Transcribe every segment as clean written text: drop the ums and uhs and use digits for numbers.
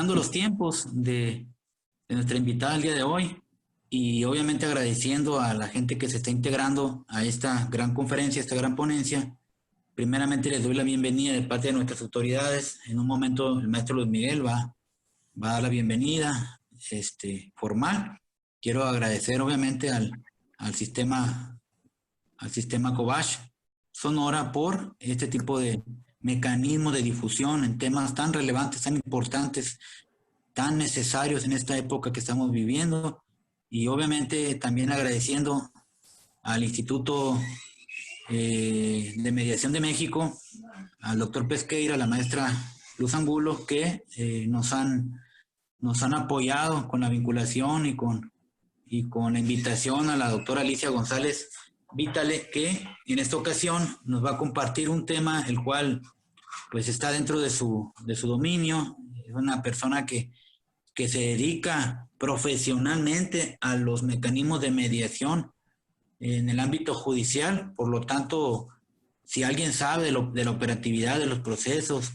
aprovechando los tiempos de nuestra invitada el día de hoy y obviamente agradeciendo a la gente que se está integrando a esta gran conferencia, esta gran ponencia. Primeramente les doy la bienvenida de parte de nuestras autoridades. En un momento el maestro Luis Miguel va a dar la bienvenida formal. Quiero agradecer obviamente al sistema Cobach Sonora por este tipo de mecanismo de difusión en temas tan relevantes, tan importantes, tan necesarios en esta época que estamos viviendo, y obviamente también agradeciendo al Instituto de Mediación de México, al doctor Pesqueira, a la maestra Luz Angulo, que nos han apoyado con la vinculación y con la invitación a la doctora Alicia González Vítale, que en esta ocasión nos va a compartir un tema el cual pues está dentro de su dominio. Es una persona que se dedica profesionalmente a los mecanismos de mediación en el ámbito judicial. Por lo tanto, si alguien sabe de la operatividad de los procesos,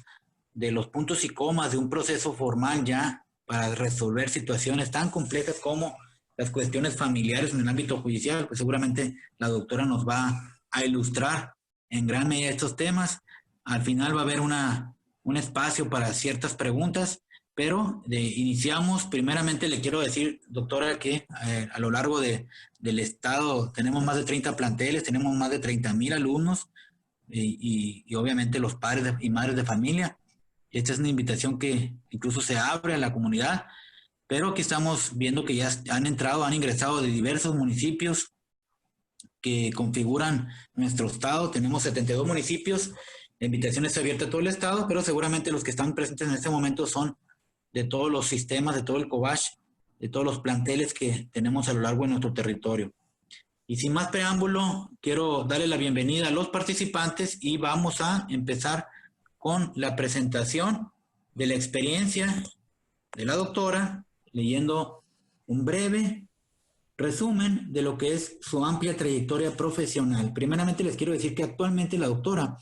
de los puntos y comas de un proceso formal ya para resolver situaciones tan complejas como las cuestiones familiares en el ámbito judicial, pues seguramente la doctora nos va a ilustrar en gran medida estos temas. Al final va a haber un espacio para ciertas preguntas, pero iniciamos. Primeramente le quiero decir, doctora, que a lo largo del estado tenemos más de 30 planteles, tenemos más de 30,000 alumnos y obviamente los padres y madres de familia. Esta es una invitación que incluso se abre a la comunidad, pero que estamos viendo que ya han ingresado de diversos municipios que configuran nuestro estado. Tenemos 72 municipios, la invitación es abierta a todo el estado, pero seguramente los que están presentes en este momento son de todos los sistemas, de todo el Cobach, de todos los planteles que tenemos a lo largo de nuestro territorio. Y sin más preámbulo, quiero darle la bienvenida a los participantes y vamos a empezar con la presentación de la experiencia de la doctora, leyendo un breve resumen de lo que es su amplia trayectoria profesional. Primeramente les quiero decir que actualmente la doctora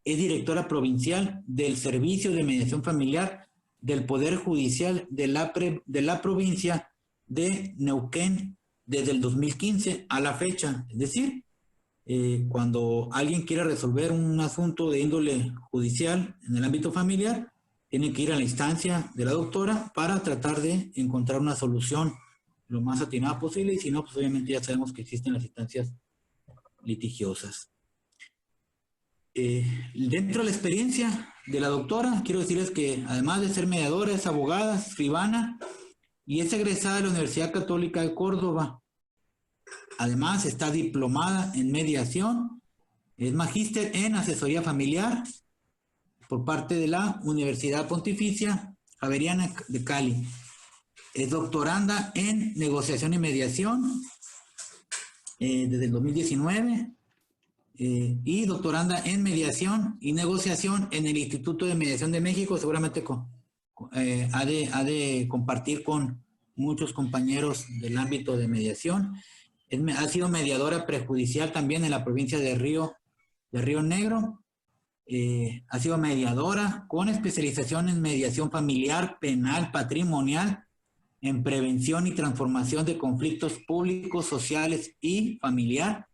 es directora provincial del Servicio de Mediación Familiar del Poder Judicial de la provincia de Neuquén desde el 2015 a la fecha. Es decir, cuando alguien quiere resolver un asunto de índole judicial en el ámbito familiar, tiene que ir a la instancia de la doctora para tratar de encontrar una solución lo más atinada posible, y si no, pues obviamente ya sabemos que existen las instancias litigiosas. Dentro de la experiencia de la doctora, quiero decirles que además de ser mediadora, es abogada, escribana y es egresada de la Universidad Católica de Córdoba. Además está diplomada en mediación, es magíster en asesoría familiar por parte de la Universidad Pontificia Javeriana de Cali. Es doctoranda en negociación y mediación desde el 2019 y doctoranda en mediación y negociación en el Instituto de Mediación de México. Seguramente ha de compartir con muchos compañeros del ámbito de mediación. Ha sido mediadora prejudicial también en la provincia de Río Negro. Ha sido mediadora con especialización en mediación familiar, penal, patrimonial, en prevención y transformación de conflictos públicos, sociales y familiar.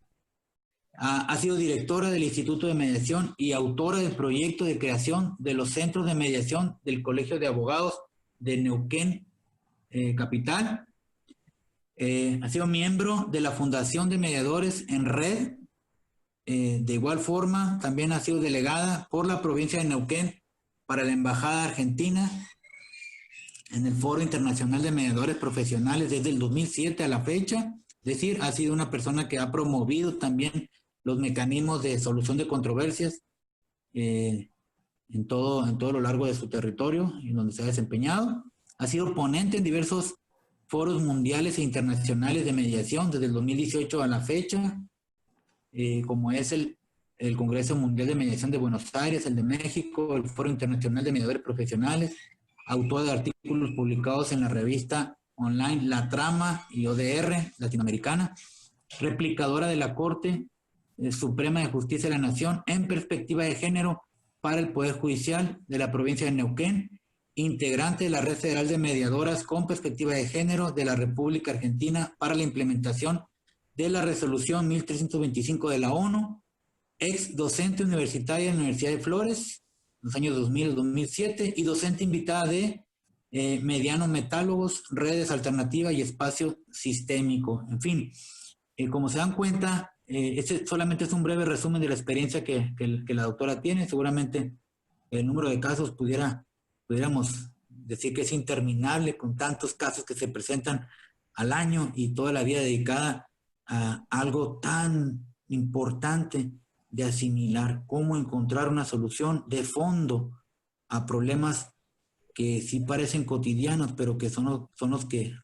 Ha sido directora del Instituto de Mediación y autora del proyecto de creación de los centros de mediación del Colegio de Abogados de Neuquén, capital. Ha sido miembro de la Fundación de Mediadores en Red. De igual forma, también ha sido delegada por la provincia de Neuquén para la Embajada Argentina en el Foro Internacional de Mediadores Profesionales desde el 2007 a la fecha. Es decir, ha sido una persona que ha promovido también los mecanismos de solución de controversias en todo lo largo de su territorio y donde se ha desempeñado. Ha sido ponente en diversos foros mundiales e internacionales de mediación desde el 2018 a la fecha, como es el Congreso Mundial de Mediación de Buenos Aires, el de México, el Foro Internacional de Mediadores Profesionales, autor de artículos publicados en la revista online La Trama y ODR Latinoamericana, replicadora de la Corte Suprema de Justicia de la Nación en perspectiva de género para el Poder Judicial de la provincia de Neuquén integrante de la Red Federal de Mediadoras con Perspectiva de Género de la República Argentina para la implementación de la Resolución 1325 de la ONU, ex docente universitaria en la Universidad de Flores, en los años 2000-2007, y docente invitada de Medianos Metálogos, Redes Alternativas y Espacio Sistémico. En fin, como se dan cuenta, este solamente es un breve resumen de la experiencia que la doctora tiene. Seguramente el número de casos pudiéramos decir que es interminable, con tantos casos que se presentan al año y toda la vida dedicada a algo tan importante de asimilar, cómo encontrar una solución de fondo a problemas que sí parecen cotidianos, pero que son los que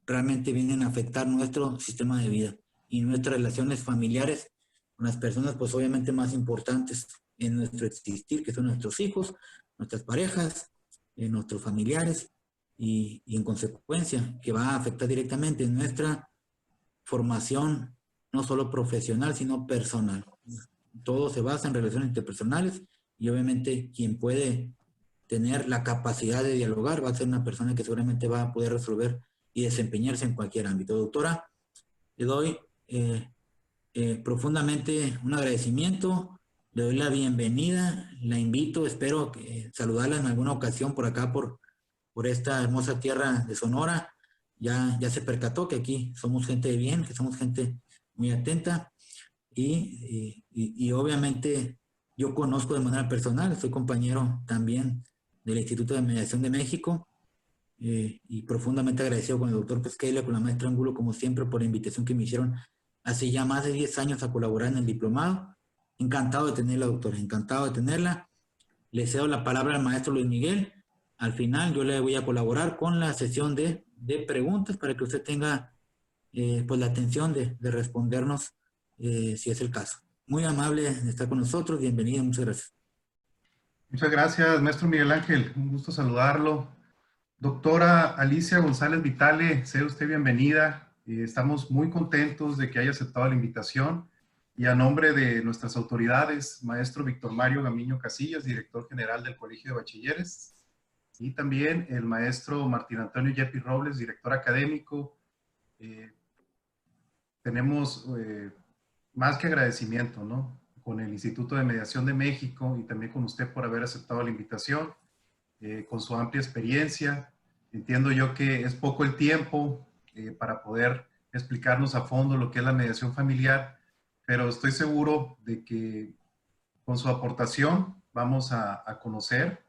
realmente vienen a afectar nuestro sistema de vida y nuestras relaciones familiares con las personas, pues obviamente más importantes en nuestro existir, que son nuestros hijos, nuestras parejas, nuestros familiares, y en consecuencia que va a afectar directamente en nuestra formación, no solo profesional, sino personal. Todo se basa en relaciones interpersonales, y obviamente quien puede tener la capacidad de dialogar va a ser una persona que seguramente va a poder resolver y desempeñarse en cualquier ámbito. Doctora, le doy profundamente un agradecimiento, le doy la bienvenida, la invito, espero saludarla en alguna ocasión por acá, por esta hermosa tierra de Sonora. Ya se percató que aquí somos gente de bien, que somos gente muy atenta, y obviamente yo conozco de manera personal, soy compañero también del Instituto de Mediación de México, y profundamente agradecido con el doctor Pesqueira, con la maestra Angulo, como siempre, por la invitación que me hicieron hace ya más de 10 años a colaborar en el diplomado. Encantado de tenerla, doctora, encantado de tenerla. Le cedo la palabra al maestro Luis Miguel. Al final yo le voy a colaborar con la sesión de preguntas para que usted tenga pues la atención de respondernos si es el caso. Muy amable de estar con nosotros, bienvenido, muchas gracias. Muchas gracias, maestro Miguel Ángel, un gusto saludarlo. Doctora Alicia González Vitale, sea usted bienvenida. Estamos muy contentos de que haya aceptado la invitación, y a nombre de nuestras autoridades, maestro Víctor Mario Gamiño Casillas, director general del Colegio de Bachilleres, y también el maestro Martín Antonio Yepes Robles, director académico. Tenemos más que agradecimiento, ¿no?, con el Instituto de Mediación de México y también con usted por haber aceptado la invitación, con su amplia experiencia. Entiendo yo que es poco el tiempo para poder explicarnos a fondo lo que es la mediación familiar, pero estoy seguro de que con su aportación vamos a conocer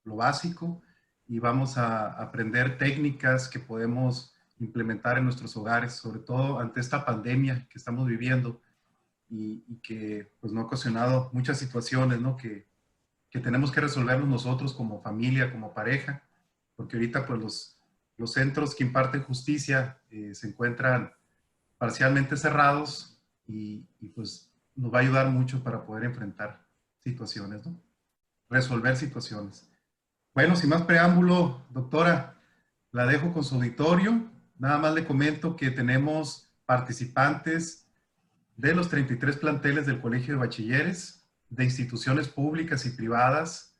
lo básico y vamos a aprender técnicas que podemos implementar en nuestros hogares, sobre todo ante esta pandemia que estamos viviendo y que pues no ha ocasionado muchas situaciones, ¿no?, que tenemos que resolverlos nosotros como familia, como pareja, porque ahorita pues los centros que imparten justicia se encuentran parcialmente cerrados, y pues nos va a ayudar mucho para poder enfrentar situaciones, ¿no?, resolver situaciones. Bueno, sin más preámbulo, doctora, la dejo con su auditorio. Nada más le comento que tenemos participantes de los 33 planteles del Colegio de Bachilleres, de instituciones públicas y privadas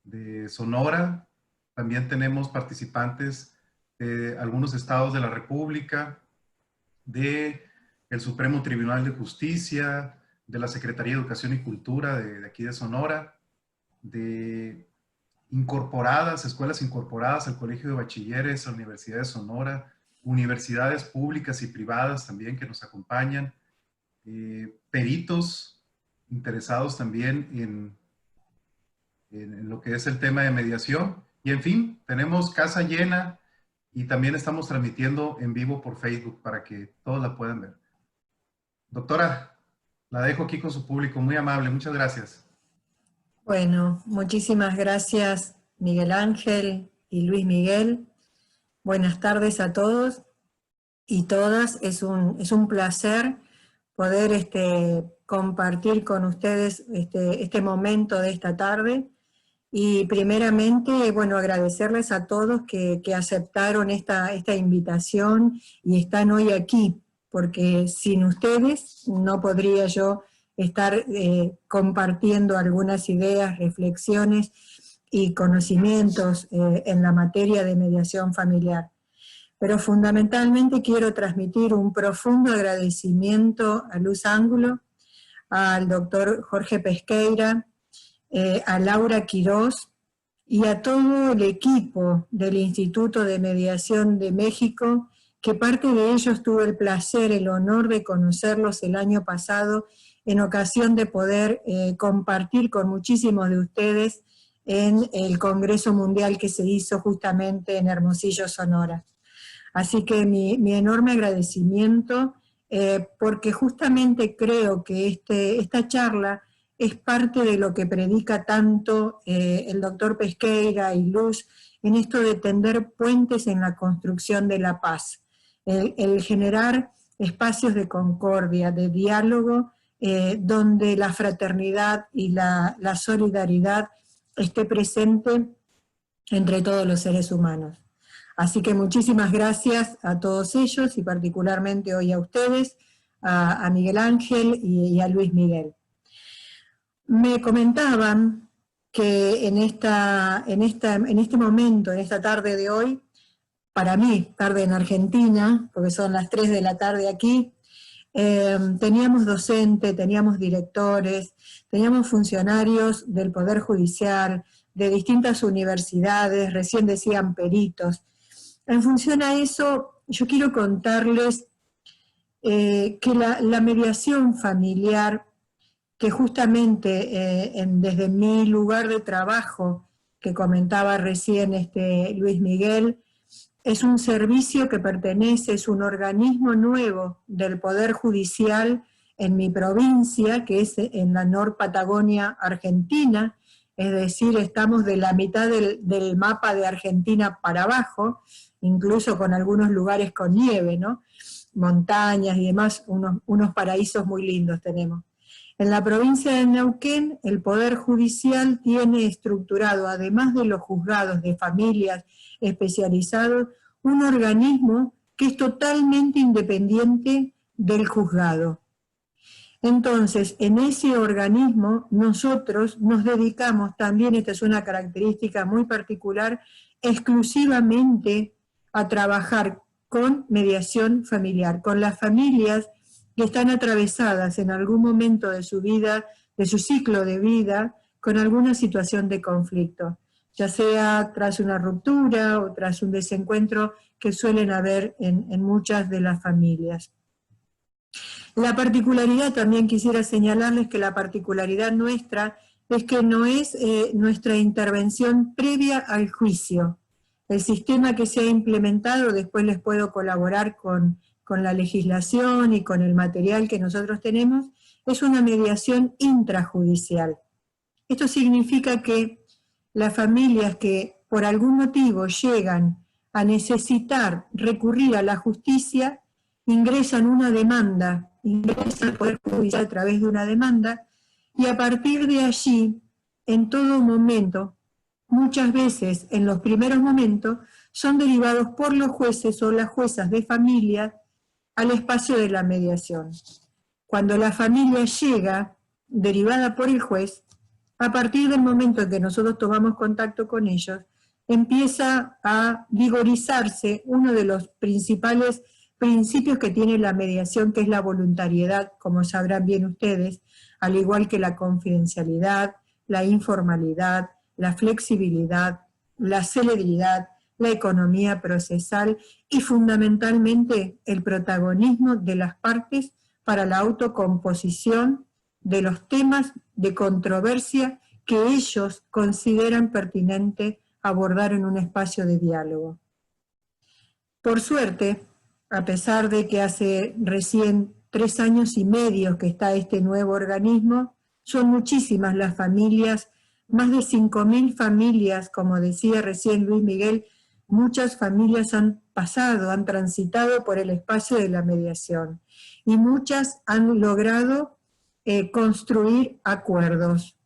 de Sonora. También tenemos participantes de algunos estados de la República, de el Supremo Tribunal de Justicia, de la Secretaría de Educación y Cultura de aquí de Sonora, de escuelas incorporadas al Colegio de Bachilleres, a la Universidad de Sonora, universidades públicas y privadas también que nos acompañan, peritos interesados también en lo que es el tema de mediación, y en fin, tenemos casa llena, y también estamos transmitiendo en vivo por Facebook para que todos la puedan ver. Doctora, la dejo aquí con su público, muy amable, muchas gracias. Bueno, muchísimas gracias Miguel Ángel y Luis Miguel. Buenas tardes a todos y todas. Es un placer poder compartir con ustedes este momento de esta tarde. Y primeramente, bueno, agradecerles a todos que aceptaron esta invitación y están hoy aquí, porque sin ustedes no podría yo estar compartiendo algunas ideas, reflexiones y conocimientos en la materia de mediación familiar. Pero fundamentalmente quiero transmitir un profundo agradecimiento a Luz Ángulo, al doctor Jorge Pesqueira, a Laura Quirós y a todo el equipo del Instituto de Mediación de México, que parte de ellos tuve el placer, el honor de conocerlos el año pasado, en ocasión de poder compartir con muchísimos de ustedes en el Congreso Mundial que se hizo justamente en Hermosillo, Sonora. Así que mi enorme agradecimiento, porque justamente creo que esta charla es parte de lo que predica tanto el doctor Pesqueira y Luz, en esto de tender puentes en la construcción de la paz, el generar espacios de concordia, de diálogo, donde la fraternidad y la solidaridad esté presente entre todos los seres humanos. Así que muchísimas gracias a todos ellos y particularmente hoy a ustedes, a Miguel Ángel y a Luis Miguel. Me comentaban que en este momento, en esta tarde de hoy, para mí, tarde en Argentina, porque son las 3 de la tarde aquí, teníamos docentes, teníamos directores, teníamos funcionarios del Poder Judicial, de distintas universidades, recién decían peritos. En función a eso, yo quiero contarles que la mediación familiar, que justamente desde mi lugar de trabajo, que comentaba recién Luis Miguel, es un servicio que pertenece, es un organismo nuevo del Poder Judicial en mi provincia, que es en la Nor Patagonia, Argentina, es decir, estamos de la mitad del mapa de Argentina para abajo, incluso con algunos lugares con nieve, ¿no? Montañas y demás, unos paraísos muy lindos tenemos. En la provincia de Neuquén, el Poder Judicial tiene estructurado, además de los juzgados de familias especializados, un organismo que es totalmente independiente del juzgado. Entonces, en ese organismo nosotros nos dedicamos también, esta es una característica muy particular, exclusivamente a trabajar con mediación familiar, con las familias que están atravesadas en algún momento de su vida, de su ciclo de vida, con alguna situación de conflicto, ya sea tras una ruptura o tras un desencuentro que suelen haber en muchas de las familias. La particularidad, también quisiera señalarles que la particularidad nuestra es que no es nuestra intervención previa al juicio. El sistema que se ha implementado, después les puedo colaborar con la legislación y con el material que nosotros tenemos, es una mediación intrajudicial. Esto significa que las familias que por algún motivo llegan a necesitar recurrir a la justicia, ingresan una demanda, ingresan al Poder Judicial a través de una demanda, y a partir de allí, en todo momento, muchas veces en los primeros momentos, son derivados por los jueces o las juezas de familia al espacio de la mediación. Cuando la familia llega, derivada por el juez, a partir del momento en que nosotros tomamos contacto con ellos, empieza a vigorizarse uno de los principales principios que tiene la mediación, que es la voluntariedad, como sabrán bien ustedes, al igual que la confidencialidad, la informalidad, la flexibilidad, la celeridad, la economía procesal y fundamentalmente el protagonismo de las partes para la autocomposición de los temas de controversia que ellos consideran pertinente abordar en un espacio de diálogo. Por suerte, a pesar de que hace recién 3 años y medio que está este nuevo organismo, son muchísimas las familias, más de 5.000 familias, como decía recién Luis Miguel, muchas familias han pasado, han transitado por el espacio de la mediación y muchas han logrado construir acuerdos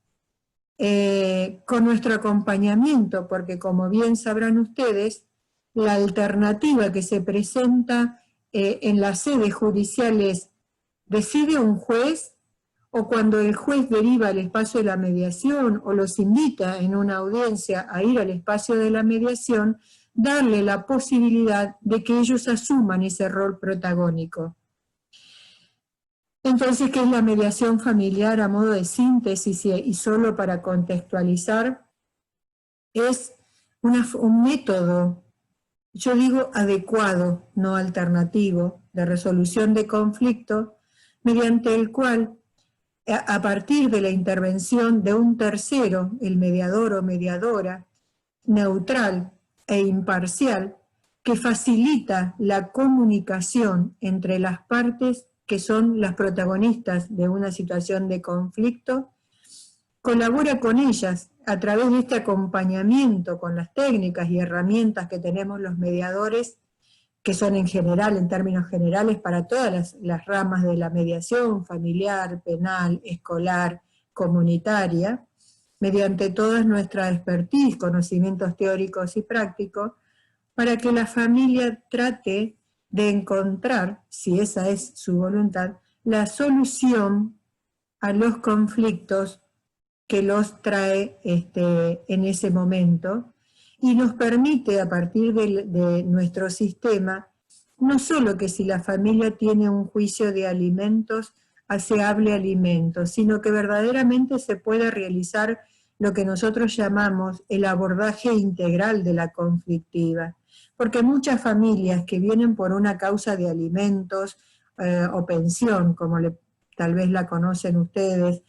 con nuestro acompañamiento, porque como bien sabrán ustedes, la alternativa que se presenta en las sedes judiciales, decide un juez o cuando el juez deriva al espacio de la mediación o los invita en una audiencia a ir al espacio de la mediación, darle la posibilidad de que ellos asuman ese rol protagónico. Entonces, ¿qué es la mediación familiar a modo de síntesis y solo para contextualizar? Es un método, yo digo adecuado, no alternativo, de resolución de conflicto, mediante el cual, a partir de la intervención de un tercero, el mediador o mediadora, neutral e imparcial, que facilita la comunicación entre las partes que son las protagonistas de una situación de conflicto, colabora con ellas a través de este acompañamiento con las técnicas y herramientas que tenemos los mediadores, que son en general, en términos generales, para todas las ramas de la mediación, familiar, penal, escolar, comunitaria, mediante toda nuestra expertise, conocimientos teóricos y prácticos, para que la familia trate de encontrar, si esa es su voluntad, la solución a los conflictos que los trae en ese momento, y nos permite, a partir de nuestro sistema, no solo que si la familia tiene un juicio de alimentos, aseable alimentos, sino que verdaderamente se pueda realizar lo que nosotros llamamos el abordaje integral de la conflictiva. Porque muchas familias que vienen por una causa de alimentos o pensión, como tal vez la conocen ustedes,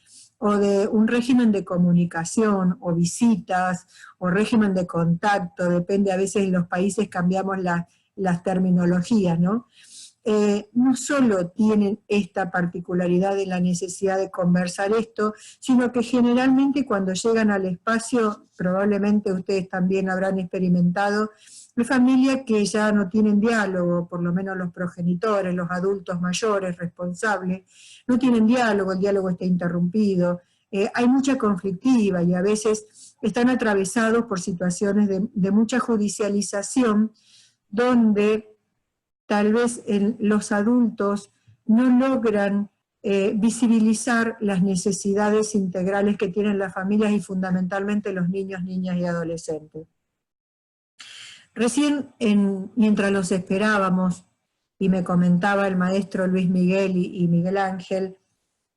o de un régimen de comunicación, o visitas, o régimen de contacto, depende, a veces en los países cambiamos las terminologías, ¿no? No solo tienen esta particularidad de la necesidad de conversar esto, sino que generalmente cuando llegan al espacio, probablemente ustedes también habrán experimentado, hay familias que ya no tienen diálogo, por lo menos los progenitores, los adultos mayores, responsables, no tienen diálogo, el diálogo está interrumpido, hay mucha conflictiva y a veces están atravesados por situaciones de mucha judicialización, donde tal vez los adultos no logran visibilizar las necesidades integrales que tienen las familias y fundamentalmente los niños, niñas y adolescentes. Recién, mientras los esperábamos, y me comentaba el maestro Luis Miguel y Miguel Ángel,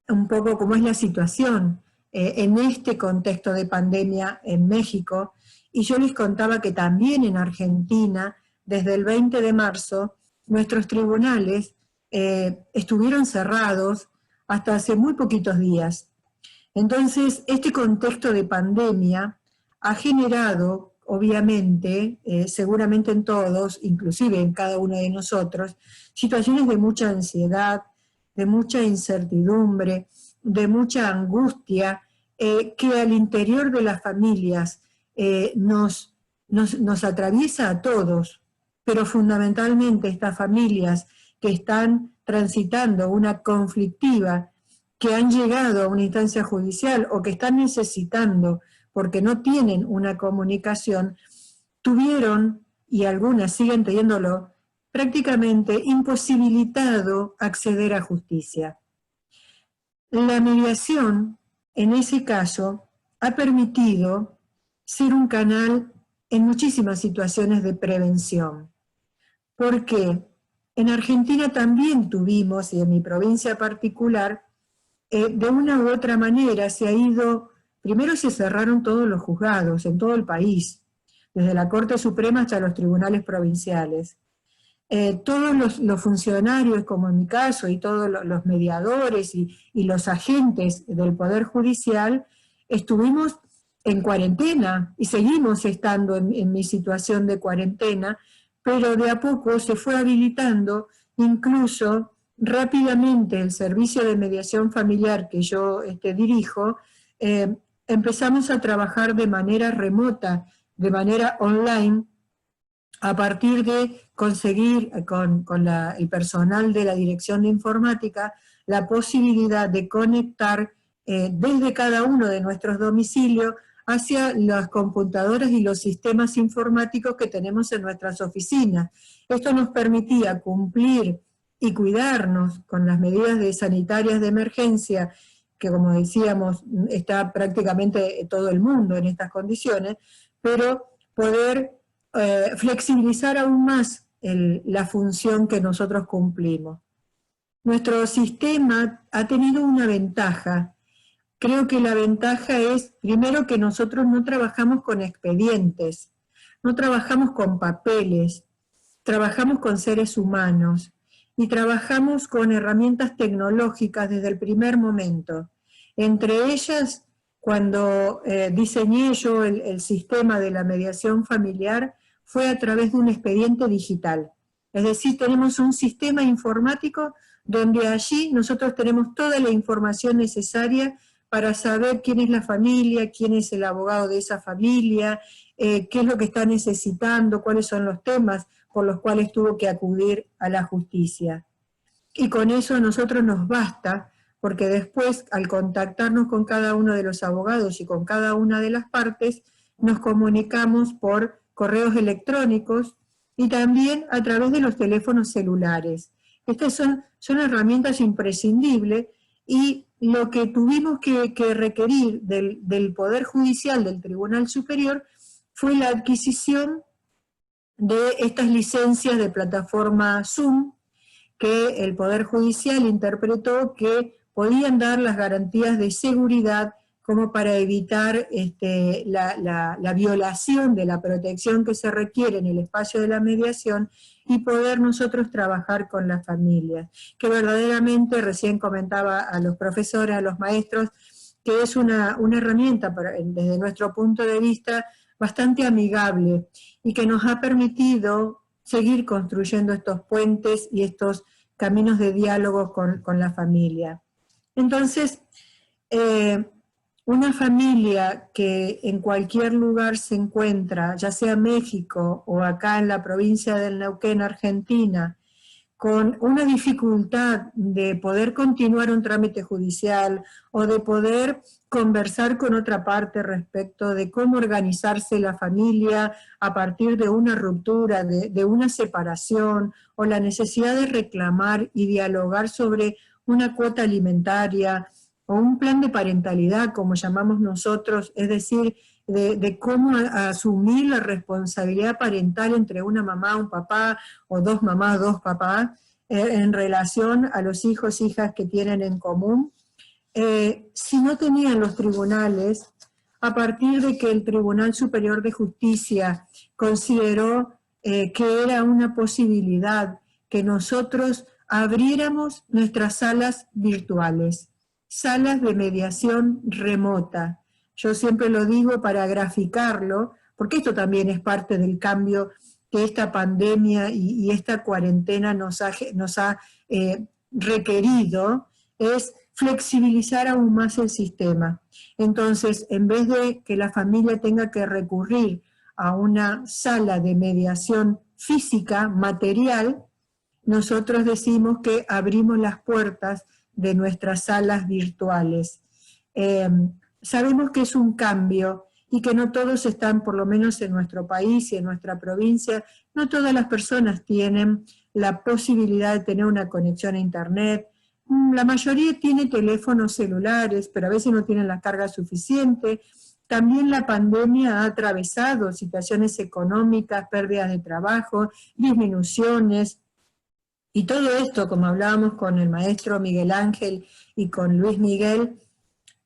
un poco cómo es la situación en este contexto de pandemia en México, y yo les contaba que también en Argentina, desde el 20 de marzo, nuestros tribunales estuvieron cerrados hasta hace muy poquitos días. Entonces, este contexto de pandemia ha generado, obviamente, seguramente en todos, inclusive en cada uno de nosotros, situaciones de mucha ansiedad, de mucha incertidumbre, de mucha angustia, que al interior de las familias nos atraviesa a todos, pero fundamentalmente estas familias que están transitando una conflictiva, que han llegado a una instancia judicial o que están necesitando porque no tienen una comunicación, tuvieron, y algunas siguen teniéndolo, prácticamente imposibilitado acceder a justicia. La mediación, en ese caso, ha permitido ser un canal en muchísimas situaciones de prevención. Porque en Argentina también tuvimos, y en mi provincia particular, de una u otra manera se ha ido, primero se cerraron todos los juzgados en todo el país, desde la Corte Suprema hasta los tribunales provinciales. Todos los funcionarios, como en mi caso, y todos los mediadores y los agentes del Poder Judicial, estuvimos en cuarentena y seguimos estando en mi situación de cuarentena, pero de a poco se fue habilitando, incluso rápidamente el servicio de mediación familiar que yo dirijo, empezamos a trabajar de manera remota, de manera online, a partir de conseguir con el personal de la Dirección de Informática la posibilidad de conectar desde cada uno de nuestros domicilios hacia las computadoras y los sistemas informáticos que tenemos en nuestras oficinas. Esto nos permitía cumplir y cuidarnos con las medidas sanitarias de emergencia que como decíamos, está prácticamente todo el mundo en estas condiciones, pero poder flexibilizar aún más la función que nosotros cumplimos. Nuestro sistema ha tenido una ventaja. Creo que la ventaja es, primero, que nosotros no trabajamos con expedientes, no trabajamos con papeles, trabajamos con seres humanos y trabajamos con herramientas tecnológicas desde el primer momento. Entre ellas, cuando diseñé yo el sistema de la mediación familiar, fue a través de un expediente digital. Es decir, tenemos un sistema informático donde allí nosotros tenemos toda la información necesaria para saber quién es la familia, quién es el abogado de esa familia, qué es lo que está necesitando, cuáles son los temas por los cuales tuvo que acudir a la justicia. Y con eso a nosotros nos basta, porque después, al contactarnos con cada uno de los abogados y con cada una de las partes, nos comunicamos por correos electrónicos y también a través de los teléfonos celulares. Estas son herramientas imprescindibles y lo que tuvimos que requerir del Poder Judicial, del Tribunal Superior, fue la adquisición de estas licencias de plataforma Zoom, que el Poder Judicial interpretó que podían dar las garantías de seguridad como para evitar la violación de la protección que se requiere en el espacio de la mediación y poder nosotros trabajar con las familias, que verdaderamente, recién comentaba a los profesores, a los maestros, que es una herramienta desde nuestro punto de vista bastante amigable y que nos ha permitido seguir construyendo estos puentes y estos caminos de diálogo con la familia. Entonces, una familia que en cualquier lugar se encuentra, ya sea México o acá en la provincia del Neuquén, Argentina, con una dificultad de poder continuar un trámite judicial o de poder conversar con otra parte respecto de cómo organizarse la familia a partir de una ruptura, de una separación, o la necesidad de reclamar y dialogar sobre una cuota alimentaria, o un plan de parentalidad, como llamamos nosotros, es decir, de cómo asumir la responsabilidad parental entre una mamá, un papá, o dos mamás, dos papás, en relación a los hijos, hijas que tienen en común. Si no tenían los tribunales, a partir de que el Tribunal Superior de Justicia consideró que era una posibilidad que nosotros abriéramos nuestras salas virtuales, salas de mediación remota. Yo siempre lo digo para graficarlo, porque esto también es parte del cambio que esta pandemia y esta cuarentena nos ha requerido, es flexibilizar aún más el sistema. Entonces, en vez de que la familia tenga que recurrir a una sala de mediación física, material, nosotros decimos que abrimos las puertas de nuestras salas virtuales. Sabemos que es un cambio y que no todos están, por lo menos en nuestro país y en nuestra provincia, no todas las personas tienen la posibilidad de tener una conexión a internet. La mayoría tiene teléfonos celulares, pero a veces no tienen la carga suficiente. También la pandemia ha atravesado situaciones económicas, pérdidas de trabajo, disminuciones. Y todo esto, como hablábamos con el maestro Miguel Ángel y con Luis Miguel,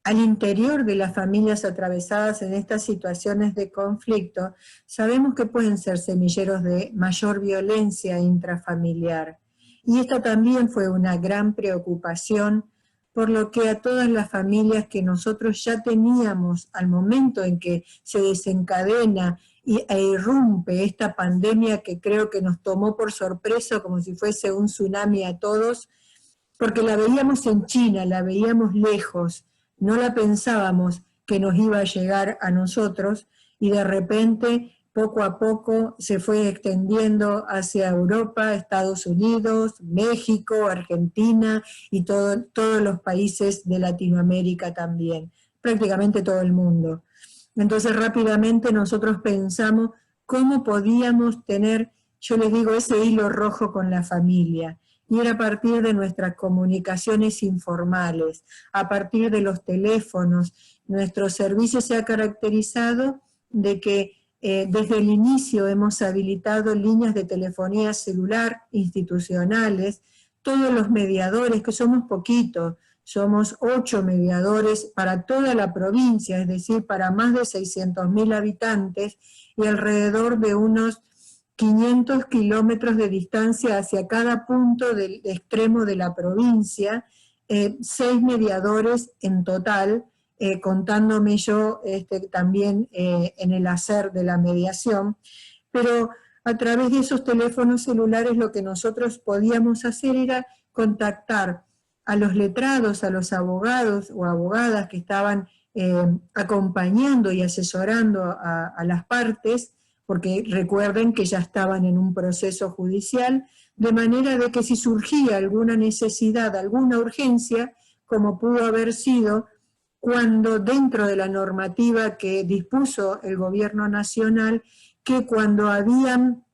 al interior de las familias atravesadas en estas situaciones de conflicto, sabemos que pueden ser semilleros de mayor violencia intrafamiliar. Y esta también fue una gran preocupación, por lo que a todas las familias que nosotros ya teníamos al momento en que se desencadena e irrumpe esta pandemia que creo que nos tomó por sorpresa como si fuese un tsunami a todos, porque la veíamos en China, la veíamos lejos, no la pensábamos que nos iba a llegar a nosotros, y de repente, poco a poco, se fue extendiendo hacia Europa, Estados Unidos, México, Argentina y todos los países de Latinoamérica también, prácticamente todo el mundo. Entonces rápidamente nosotros pensamos cómo podíamos tener, yo les digo, ese hilo rojo con la familia. y era a partir de nuestras comunicaciones informales, a partir de los teléfonos. Nuestro servicio se ha caracterizado de que desde el inicio hemos habilitado líneas de telefonía celular institucionales, todos los mediadores, que somos poquitos, somos 8 mediadores para toda la provincia, es decir, para más de 600.000 habitantes y alrededor de unos 500 kilómetros de distancia hacia cada punto del extremo de la provincia, 6 mediadores en total, contándome yo también en el hacer de la mediación, pero a través de esos teléfonos celulares lo que nosotros podíamos hacer era contactar a los letrados, a los abogados o abogadas que estaban acompañando y asesorando a las partes, porque recuerden que ya estaban en un proceso judicial, de manera de que si surgía alguna necesidad, alguna urgencia, como pudo haber sido cuando dentro de la normativa que dispuso el gobierno nacional, que cuando habían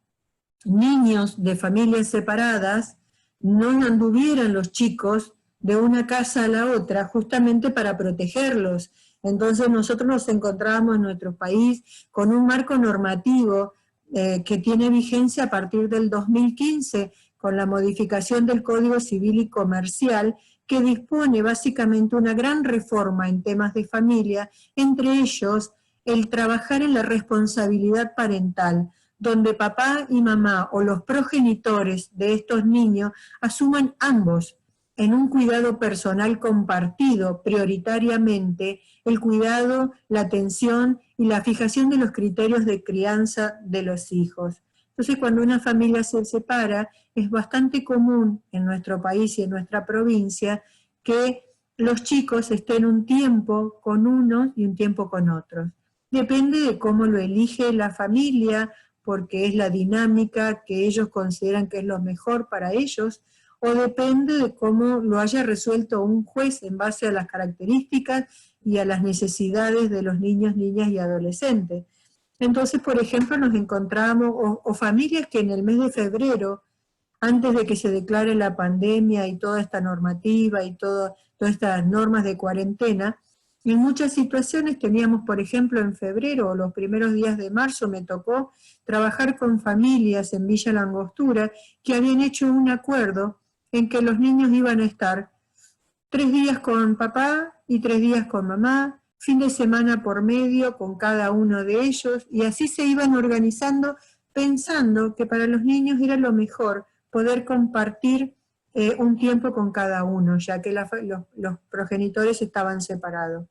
niños de familias separadas, no anduvieran los chicos de una casa a la otra, justamente para protegerlos. Entonces nosotros nos encontrábamos en nuestro país con un marco normativo que tiene vigencia a partir del 2015, con la modificación del Código Civil y Comercial, que dispone básicamente una gran reforma en temas de familia, entre ellos el trabajar en la responsabilidad parental, donde papá y mamá o los progenitores de estos niños asuman ambos en un cuidado personal compartido, prioritariamente, el cuidado, la atención y la fijación de los criterios de crianza de los hijos. Entonces, cuando una familia se separa, es bastante común en nuestro país y en nuestra provincia que los chicos estén un tiempo con unos y un tiempo con otros. Depende de cómo lo elige la familia, porque es la dinámica que ellos consideran que es lo mejor para ellos, o depende de cómo lo haya resuelto un juez en base a las características y a las necesidades de los niños, niñas y adolescentes. Entonces, por ejemplo, nos encontramos, o familias que en el mes de febrero, antes de que se declare la pandemia y toda esta normativa y todas estas normas de cuarentena, en muchas situaciones teníamos, por ejemplo, en febrero o los primeros días de marzo me tocó trabajar con familias en Villa La Angostura que habían hecho un acuerdo en que los niños iban a estar 3 días con papá y 3 días con mamá, fin de semana por medio con cada uno de ellos, y así se iban organizando pensando que para los niños era lo mejor poder compartir un tiempo con cada uno, ya que los progenitores estaban separados.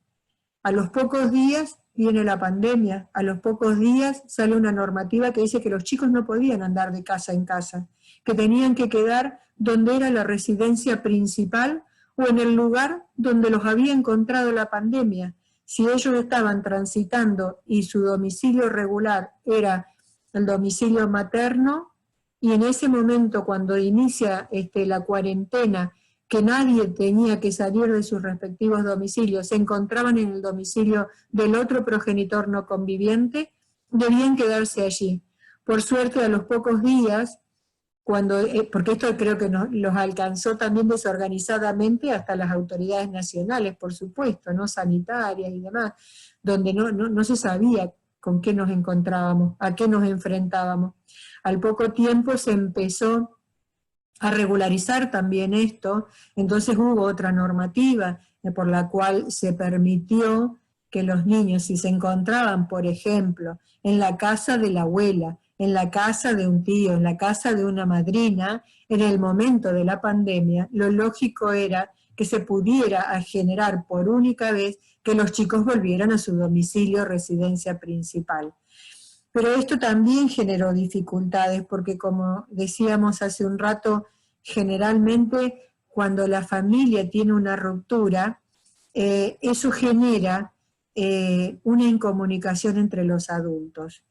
A los pocos días viene la pandemia, a los pocos días sale una normativa que dice que los chicos no podían andar de casa en casa, que tenían que quedar donde era la residencia principal o en el lugar donde los había encontrado la pandemia. Si ellos estaban transitando y su domicilio regular era el domicilio materno, y en ese momento cuando inicia la cuarentena, que nadie tenía que salir de sus respectivos domicilios, se encontraban en el domicilio del otro progenitor no conviviente, debían quedarse allí. Por suerte, a los pocos días, porque esto creo que los alcanzó también desorganizadamente hasta las autoridades nacionales, por supuesto, ¿no? Sanitarias y demás, donde no se sabía con qué nos encontrábamos, a qué nos enfrentábamos. Al poco tiempo se empezó a regularizar también esto, entonces hubo otra normativa por la cual se permitió que los niños, si se encontraban, por ejemplo, en la casa de la abuela, en la casa de un tío, en la casa de una madrina, en el momento de la pandemia, lo lógico era que se pudiera generar por única vez que los chicos volvieran a su domicilio, residencia principal. Pero esto también generó dificultades, porque como decíamos hace un rato, generalmente cuando la familia tiene una ruptura, eso genera una incomunicación entre los adultos.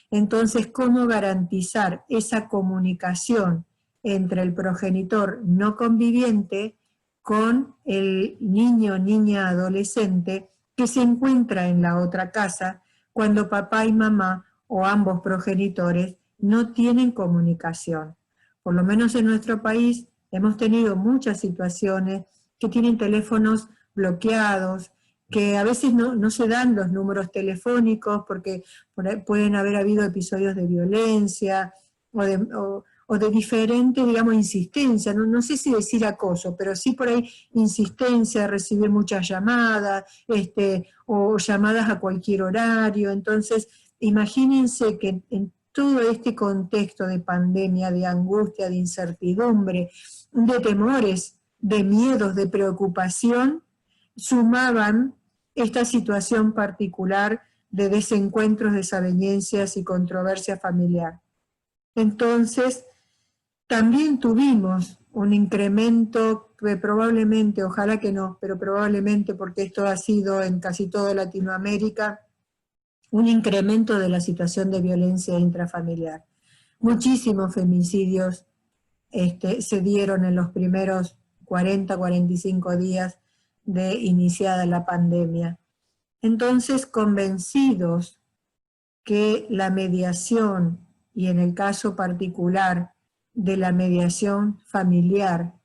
Entonces, ¿cómo garantizar esa comunicación entre el progenitor no conviviente con el niño, niña, adolescente que se encuentra en la otra casa cuando papá y mamá o ambos progenitores no tienen comunicación? Por lo menos en nuestro país Hemos tenido muchas situaciones que tienen teléfonos bloqueados, que a veces no se dan los números telefónicos porque pueden haber habido episodios de violencia o de diferente, digamos, insistencia, no sé si decir acoso, pero sí por ahí insistencia, recibir muchas llamadas, o llamadas a cualquier horario. Entonces, imagínense que en todo este contexto de pandemia, de angustia, de incertidumbre, de temores, de miedos, de preocupación, sumaban esta situación particular de desencuentros, desavenencias y controversia familiar. Entonces, también tuvimos un incremento que probablemente, ojalá que no, pero probablemente, porque esto ha sido en casi toda Latinoamérica, un incremento de la situación de violencia intrafamiliar. Muchísimos femicidios se dieron en los primeros 40, 45 días de iniciada la pandemia. Entonces, convencidos que la mediación, y en el caso particular de la mediación familiar,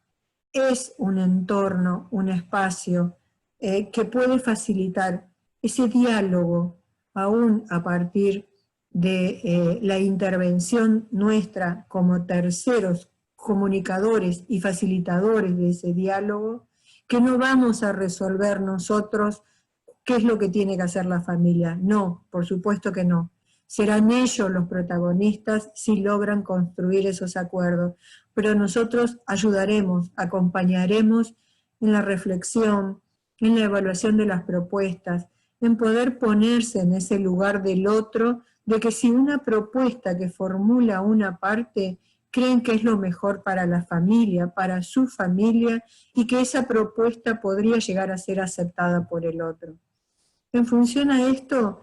es un entorno, un espacio que puede facilitar ese diálogo, aún a partir de la intervención nuestra como terceros comunicadores y facilitadores de ese diálogo, que no vamos a resolver nosotros qué es lo que tiene que hacer la familia. No, por supuesto que no. Serán ellos los protagonistas si logran construir esos acuerdos, pero nosotros ayudaremos, acompañaremos en la reflexión, en la evaluación de las propuestas, en poder ponerse en ese lugar del otro, de que si una propuesta que formula una parte creen que es lo mejor para la familia, para su familia, y que esa propuesta podría llegar a ser aceptada por el otro. En función a esto,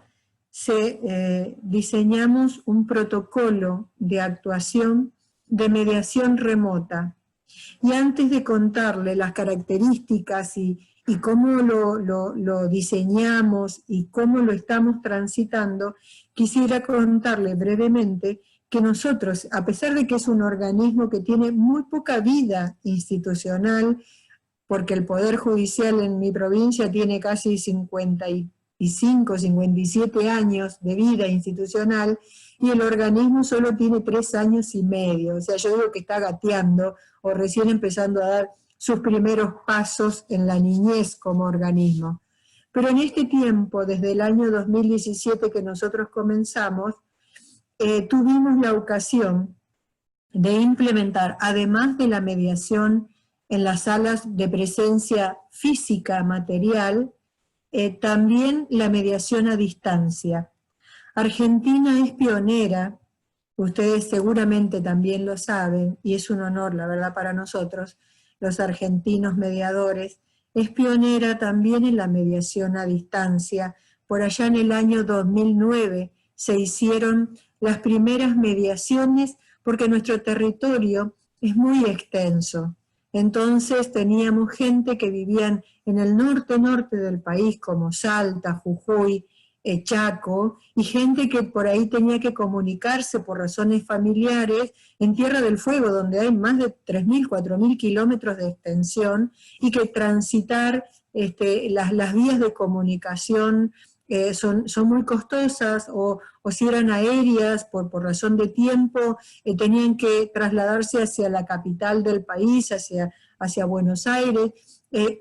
diseñamos un protocolo de actuación de mediación remota. Y antes de contarle las características y cómo lo diseñamos y cómo lo estamos transitando, quisiera contarle brevemente que nosotros, a pesar de que es un organismo que tiene muy poca vida institucional, porque el Poder Judicial en mi provincia tiene casi 55, 57 años de vida institucional, y el organismo solo tiene 3 años y medio, o sea, yo digo que está gateando o recién empezando a dar sus primeros pasos en la niñez como organismo. Pero en este tiempo, desde el año 2017 que nosotros comenzamos, tuvimos la ocasión de implementar, además de la mediación en las salas de presencia física, material, también la mediación a distancia. Argentina es pionera, ustedes seguramente también lo saben, y es un honor, la verdad, para nosotros, los argentinos mediadores, es pionera también en la mediación a distancia. Por allá en el año 2009 se hicieron las primeras mediaciones porque nuestro territorio es muy extenso. Entonces teníamos gente que vivían en el norte del país, como Salta, Jujuy, Chaco, y gente que por ahí tenía que comunicarse por razones familiares en Tierra del Fuego, donde hay más de 3.000, 4.000 kilómetros de extensión, y que transitar las vías de comunicación son muy costosas, o si eran aéreas por razón de tiempo, tenían que trasladarse hacia la capital del país, hacia Buenos Aires,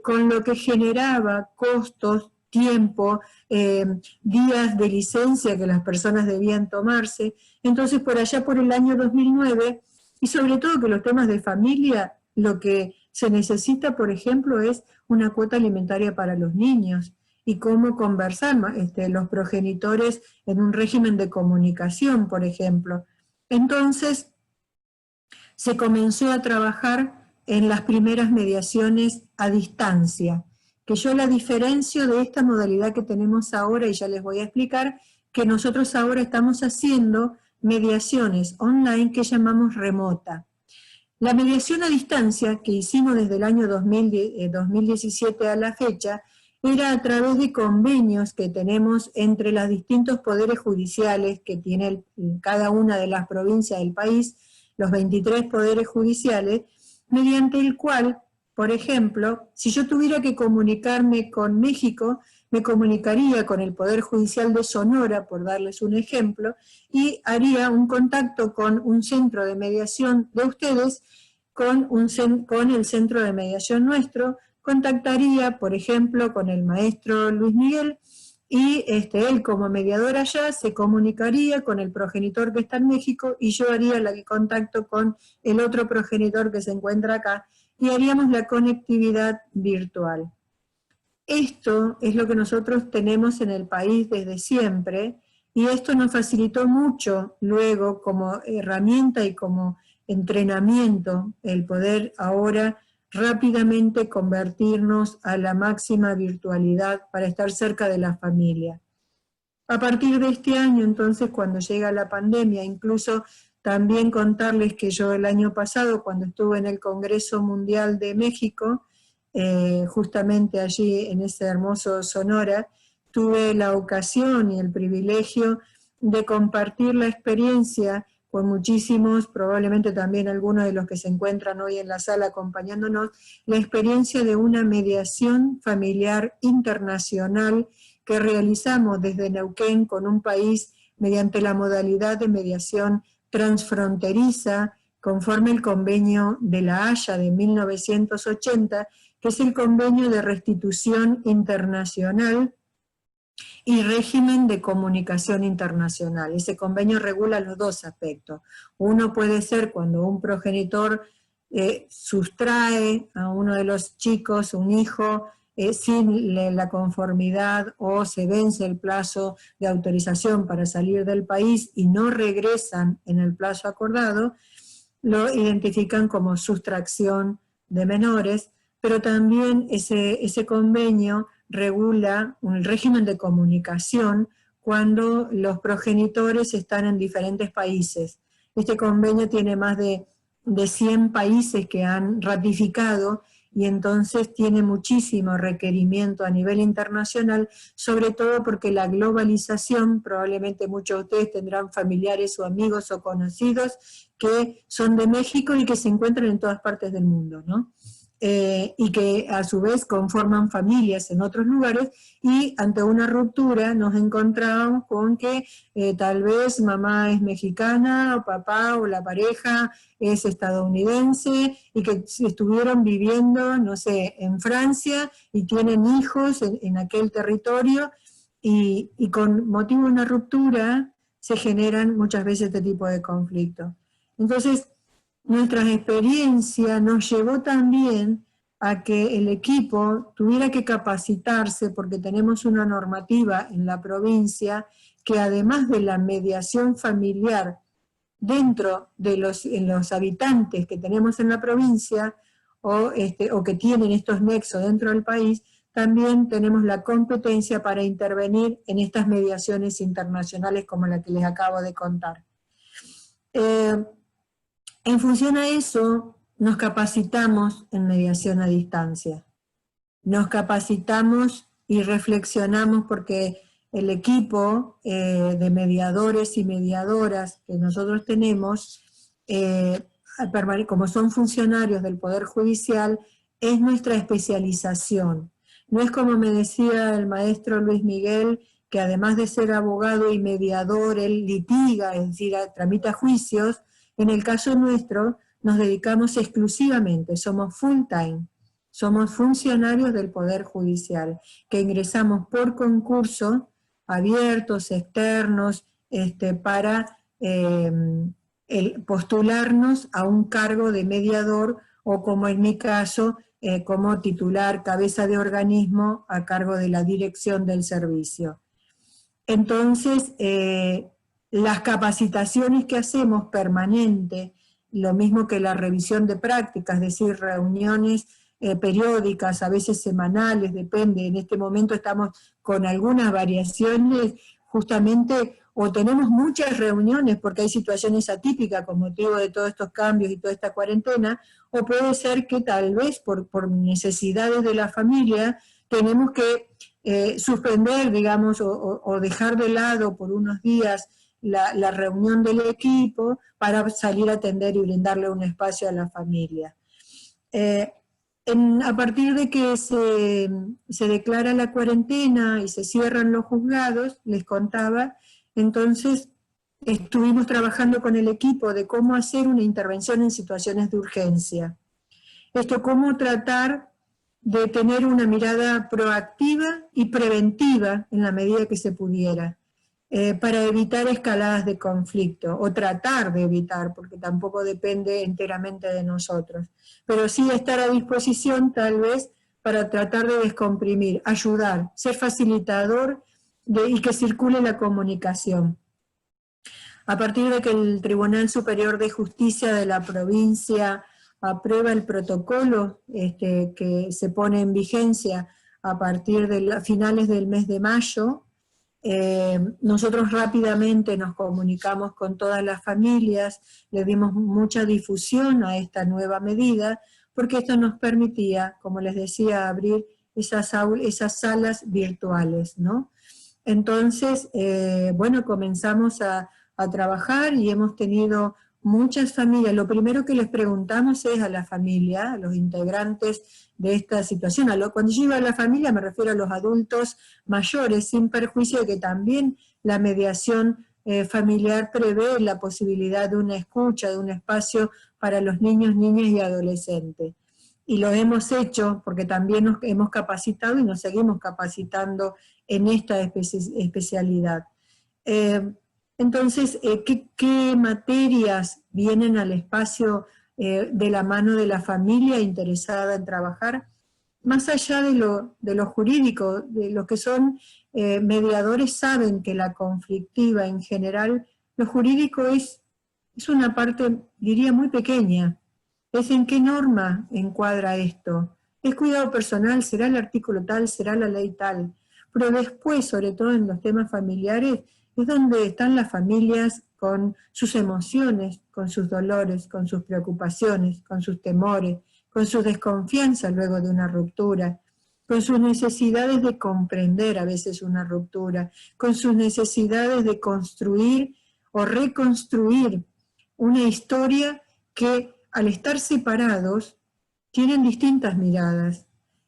con lo que generaba costos, tiempo, días de licencia que las personas debían tomarse. Entonces, por allá por el año 2009, y sobre todo que los temas de familia, lo que se necesita, por ejemplo, es una cuota alimentaria para los niños, y cómo conversar los progenitores en un régimen de comunicación, por ejemplo. Entonces, se comenzó a trabajar en las primeras mediaciones a distancia, que yo la diferencio de esta modalidad que tenemos ahora, y ya les voy a explicar, que nosotros ahora estamos haciendo mediaciones online que llamamos remota. La mediación a distancia que hicimos desde el año 2017 a la fecha era a través de convenios que tenemos entre los distintos poderes judiciales que tiene cada una de las provincias del país, los 23 poderes judiciales, mediante el cual, por ejemplo, si yo tuviera que comunicarme con México, me comunicaría con el Poder Judicial de Sonora, por darles un ejemplo, y haría un contacto con un centro de mediación de ustedes, con el centro de mediación nuestro, contactaría, por ejemplo, con el maestro Luis Miguel, y él como mediador allá se comunicaría con el progenitor que está en México, y yo haría el contacto con el otro progenitor que se encuentra acá, y haríamos la conectividad virtual. Esto es lo que nosotros tenemos en el país desde siempre, y esto nos facilitó mucho luego como herramienta y como entrenamiento el poder ahora rápidamente convertirnos a la máxima virtualidad para estar cerca de la familia. A partir de este año, entonces, cuando llega la pandemia, incluso también contarles que yo el año pasado, cuando estuve en el Congreso Mundial de México, justamente allí en ese hermoso Sonora, tuve la ocasión y el privilegio de compartir la experiencia con muchísimos, probablemente también algunos de los que se encuentran hoy en la sala acompañándonos, la experiencia de una mediación familiar internacional que realizamos desde Neuquén con un país mediante la modalidad de mediación transfronteriza, conforme el convenio de La Haya de 1980, que es el convenio de restitución internacional y régimen de comunicación internacional. Ese convenio regula los dos aspectos. Uno puede ser cuando un progenitor sustrae a uno de los chicos, un hijo, sin la conformidad, o se vence el plazo de autorización para salir del país y no regresan en el plazo acordado, lo identifican como sustracción de menores, pero también ese convenio regula un régimen de comunicación cuando los progenitores están en diferentes países. Este convenio tiene más de 100 países que han ratificado, y entonces tiene muchísimo requerimiento a nivel internacional, sobre todo porque la globalización, probablemente muchos de ustedes tendrán familiares o amigos o conocidos que son de México y que se encuentran en todas partes del mundo, ¿no? Y que a su vez conforman familias en otros lugares, y ante una ruptura nos encontramos con que tal vez mamá es mexicana, o papá o la pareja es estadounidense, y que estuvieron viviendo, no sé, en Francia, y tienen hijos en aquel territorio, y con motivo de una ruptura se generan muchas veces este tipo de conflictos. Entonces, nuestra experiencia nos llevó también a que el equipo tuviera que capacitarse, porque tenemos una normativa en la provincia que, además de la mediación familiar dentro de los habitantes que tenemos en la provincia, o que tienen estos nexos dentro del país, también tenemos la competencia para intervenir en estas mediaciones internacionales como la que les acabo de contar. En función a eso, nos capacitamos en mediación a distancia. Nos capacitamos y reflexionamos, porque el equipo de mediadores y mediadoras que nosotros tenemos, como son funcionarios del Poder Judicial, es nuestra especialización. No es como me decía el maestro Luis Miguel, que además de ser abogado y mediador, él litiga, es decir, tramita juicios. En el caso nuestro, nos dedicamos exclusivamente, somos full time, somos funcionarios del Poder Judicial, que ingresamos por concurso, abiertos, externos, para postularnos a un cargo de mediador, o como en mi caso, como titular, cabeza de organismo, a cargo de la dirección del servicio. Entonces, las capacitaciones que hacemos permanente, lo mismo que la revisión de prácticas, es decir, reuniones periódicas, a veces semanales, depende. En este momento estamos con algunas variaciones, justamente, o tenemos muchas reuniones porque hay situaciones atípicas con motivo de todos estos cambios y toda esta cuarentena, o puede ser que tal vez por necesidades de la familia tenemos que suspender, digamos, o dejar de lado por unos días la reunión del equipo para salir a atender y brindarle un espacio a la familia. A partir de que se declara la cuarentena y se cierran los juzgados, les contaba, entonces estuvimos trabajando con el equipo de cómo hacer una intervención en situaciones de urgencia. Esto, cómo tratar de tener una mirada proactiva y preventiva en la medida que se pudiera, para evitar escaladas de conflicto, o tratar de evitar, porque tampoco depende enteramente de nosotros, pero sí estar a disposición tal vez para tratar de descomprimir, ayudar, ser facilitador y que circule la comunicación. A partir de que el Tribunal Superior de Justicia de la provincia aprueba el protocolo que se pone en vigencia a partir de finales del mes de mayo, nosotros rápidamente nos comunicamos con todas las familias, le dimos mucha difusión a esta nueva medida, porque esto nos permitía, como les decía, abrir esas salas virtuales, ¿no? Entonces, bueno, comenzamos a trabajar y hemos tenido muchas familias. Lo primero que les preguntamos es a la familia, a los integrantes de esta situación. Cuando yo digo a la familia me refiero a los adultos mayores, sin perjuicio de que también la mediación familiar prevé la posibilidad de una escucha, de un espacio para los niños, niñas y adolescentes. Y lo hemos hecho porque también nos hemos capacitado y nos seguimos capacitando en esta especialidad. Entonces, ¿qué materias vienen al espacio de la mano de la familia interesada en trabajar? Más allá de lo jurídico, de los que son mediadores saben que la conflictiva en general, lo jurídico es una parte, diría, muy pequeña. Es en qué norma encuadra esto. Es cuidado personal, será el artículo tal, será la ley tal. Pero después, sobre todo en los temas familiares, es donde están las familias con sus emociones, con sus dolores, con sus preocupaciones, con sus temores, con su desconfianza luego de una ruptura, con sus necesidades de comprender a veces una ruptura, con sus necesidades de construir o reconstruir una historia que al estar separados tienen distintas miradas.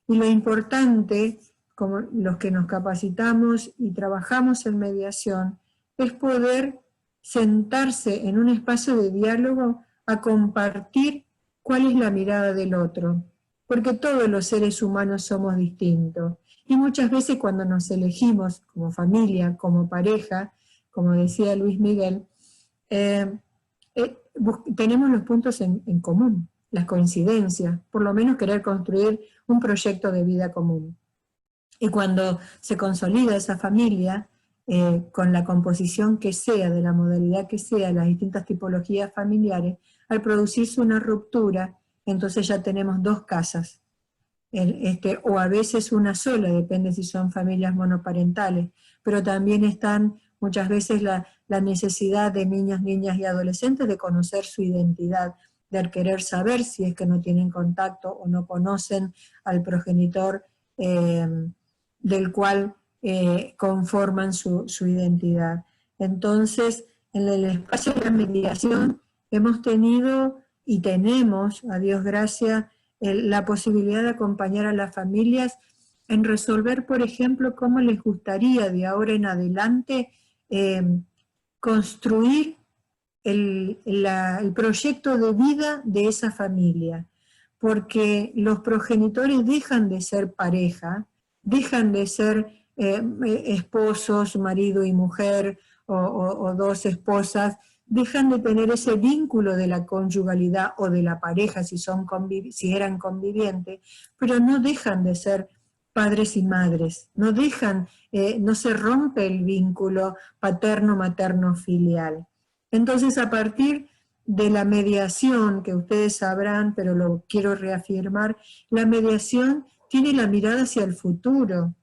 Y lo importante, como los que nos capacitamos y trabajamos en mediación, es poder sentarse en un espacio de diálogo a compartir cuál es la mirada del otro, porque todos los seres humanos somos distintos. Y muchas veces cuando nos elegimos como familia, como pareja, como decía Luis Miguel, tenemos los puntos en común, las coincidencias, por lo menos querer construir un proyecto de vida común. Y cuando se consolida esa familia, con la composición que sea, de la modalidad que sea, las distintas tipologías familiares, al producirse una ruptura, entonces ya tenemos dos casas, o a veces una sola, depende si son familias monoparentales, pero también están muchas veces la necesidad de niños, niñas y adolescentes de conocer su identidad, de querer saber si es que no tienen contacto o no conocen al progenitor del cual conforman su identidad. Entonces, en el espacio de la mediación hemos tenido y tenemos, a Dios gracias, la posibilidad de acompañar a las familias en resolver, por ejemplo, cómo les gustaría de ahora en adelante construir el proyecto de vida de esa familia, porque los progenitores dejan de ser pareja, dejan de ser esposos, marido y mujer, o dos esposas, dejan de tener ese vínculo de la conyugalidad o de la pareja si eran convivientes, pero no dejan de ser padres y madres, no se rompe el vínculo paterno-materno-filial. Entonces, a partir de la mediación, que ustedes sabrán, pero lo quiero reafirmar, la mediación tiene la mirada hacia el futuro.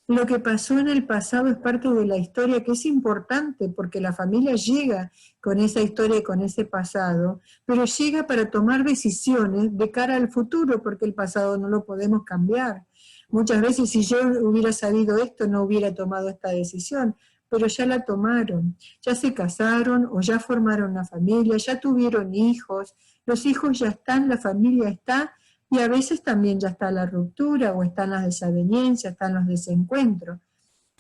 Lo que pasó en el pasado es parte de la historia, que es importante, porque la familia llega con esa historia y con ese pasado, pero llega para tomar decisiones de cara al futuro, porque el pasado no lo podemos cambiar. Muchas veces, si yo hubiera sabido esto, no hubiera tomado esta decisión, pero ya la tomaron, ya se casaron o ya formaron una familia, ya tuvieron hijos, los hijos ya están, la familia está, y a veces también ya está la ruptura, o están las desavenencias, están los desencuentros.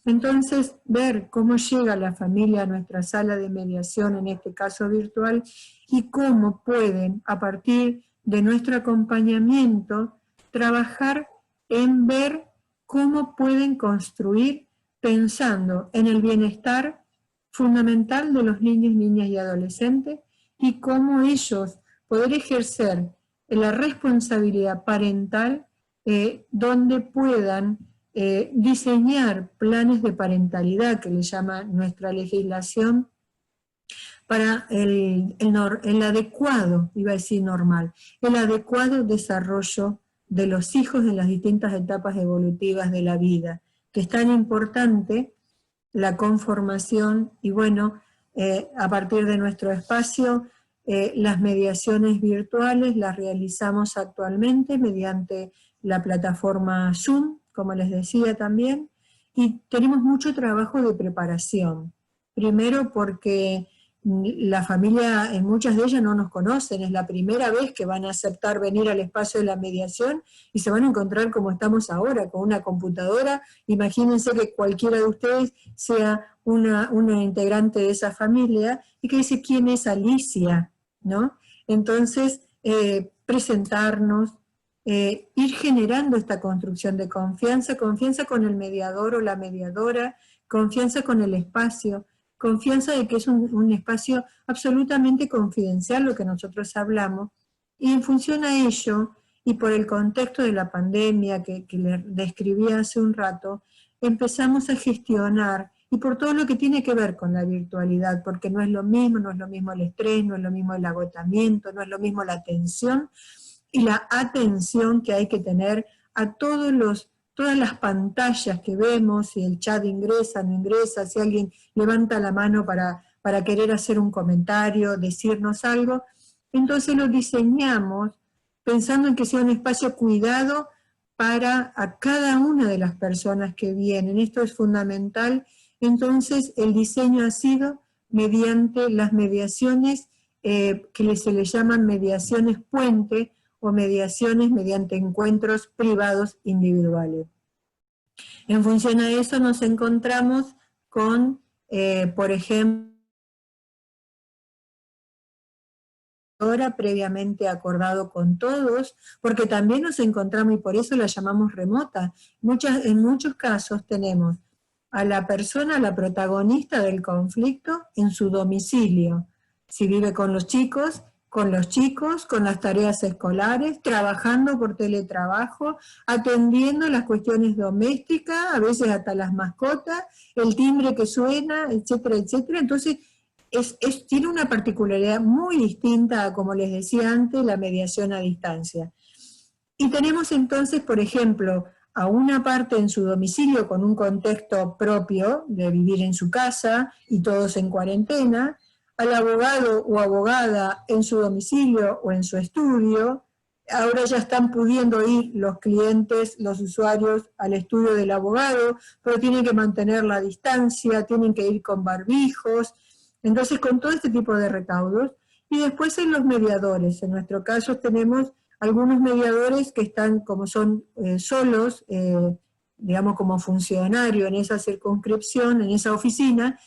Entonces, ver cómo llega la familia a nuestra sala de mediación, en este caso virtual, y cómo pueden, a partir de nuestro acompañamiento, trabajar en ver cómo pueden construir pensando en el bienestar fundamental de los niños, niñas y adolescentes, y cómo ellos poder ejercer la responsabilidad parental donde puedan diseñar planes de parentalidad, que le llama nuestra legislación, para el adecuado, iba a decir normal, el adecuado desarrollo de los hijos en las distintas etapas evolutivas de la vida, que es tan importante la conformación. Y bueno, a partir de nuestro espacio, las mediaciones virtuales las realizamos actualmente mediante la plataforma Zoom, como les decía también, y tenemos mucho trabajo de preparación. Primero porque la familia, en muchas de ellas no nos conocen, es la primera vez que van a aceptar venir al espacio de la mediación y se van a encontrar como estamos ahora, con una computadora. Imagínense que cualquiera de ustedes sea una integrante de esa familia y que dice, ¿quién es Alicia? ¿No? Entonces, presentarnos, ir generando esta construcción de confianza, confianza con el mediador o la mediadora, confianza con el espacio, confianza de que es un espacio absolutamente confidencial lo que nosotros hablamos, y en función a ello, y por el contexto de la pandemia que le describí hace un rato, empezamos a gestionar, y por todo lo que tiene que ver con la virtualidad, porque no es lo mismo el estrés, no es lo mismo el agotamiento, no es lo mismo la tensión, y la atención que hay que tener a todas las pantallas que vemos, si el chat ingresa, no ingresa, si alguien levanta la mano para querer hacer un comentario, decirnos algo. Entonces lo diseñamos pensando en que sea un espacio cuidado para a cada una de las personas que vienen. Esto es fundamental. Entonces el diseño ha sido mediante las mediaciones que se le llaman mediaciones puente, o mediaciones mediante encuentros privados individuales. En función a eso nos encontramos con, por ejemplo, ahora previamente acordado con todos, porque también nos encontramos, y por eso la llamamos remota. En muchos casos tenemos a la persona, la protagonista del conflicto, en su domicilio. Si vive con los chicos, con las tareas escolares, trabajando por teletrabajo, atendiendo las cuestiones domésticas, a veces hasta las mascotas, el timbre que suena, etcétera, etcétera. Entonces, tiene una particularidad muy distinta a, como les decía antes, la mediación a distancia. Y tenemos entonces, por ejemplo, a una parte en su domicilio con un contexto propio de vivir en su casa y todos en cuarentena, al abogado o abogada en su domicilio o en su estudio. Ahora ya están pudiendo ir los clientes, los usuarios al estudio del abogado, pero tienen que mantener la distancia, tienen que ir con barbijos. Entonces, con todo este tipo de recaudos. Y después en los mediadores. En nuestro caso tenemos algunos mediadores que están, como son solos, digamos como funcionario en esa circunscripción, en esa oficina,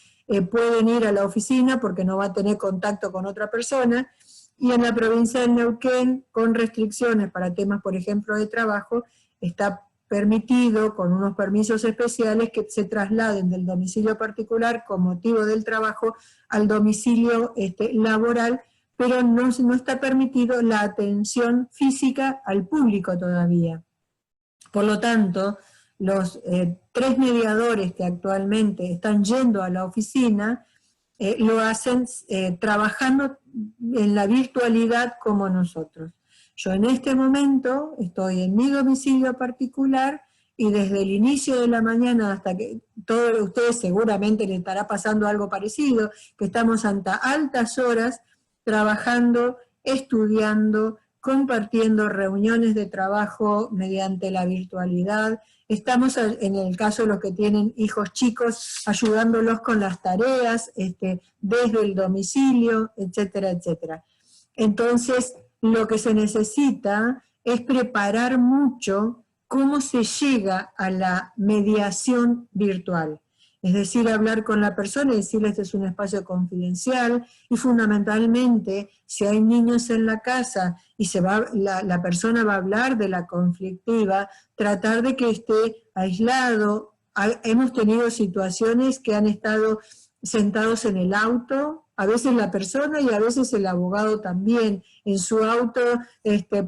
pueden ir a la oficina porque no va a tener contacto con otra persona, y en la provincia de Neuquén, con restricciones para temas, por ejemplo, de trabajo, está permitido, con unos permisos especiales, que se trasladen del domicilio particular con motivo del trabajo al domicilio laboral, pero no está permitido la atención física al público todavía. Por lo tanto, los 3 mediadores que actualmente están yendo a la oficina, lo hacen trabajando en la virtualidad como nosotros. Yo en este momento estoy en mi domicilio particular y desde el inicio de la mañana hasta que todos ustedes seguramente les estará pasando algo parecido, que estamos hasta altas horas trabajando, estudiando, compartiendo reuniones de trabajo mediante la virtualidad. Estamos, en el caso de los que tienen hijos chicos, ayudándolos con las tareas desde el domicilio, etcétera, etcétera. Entonces, lo que se necesita es preparar mucho cómo se llega a la mediación virtual. Es decir, hablar con la persona y decirle este es un espacio confidencial, y fundamentalmente, si hay niños en la casa y la persona va a hablar de la conflictiva, tratar de que esté aislado. Hemos tenido situaciones que han estado sentados en el auto, a veces la persona y a veces el abogado también, en su auto,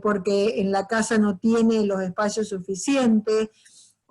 porque en la casa no tiene los espacios suficientes,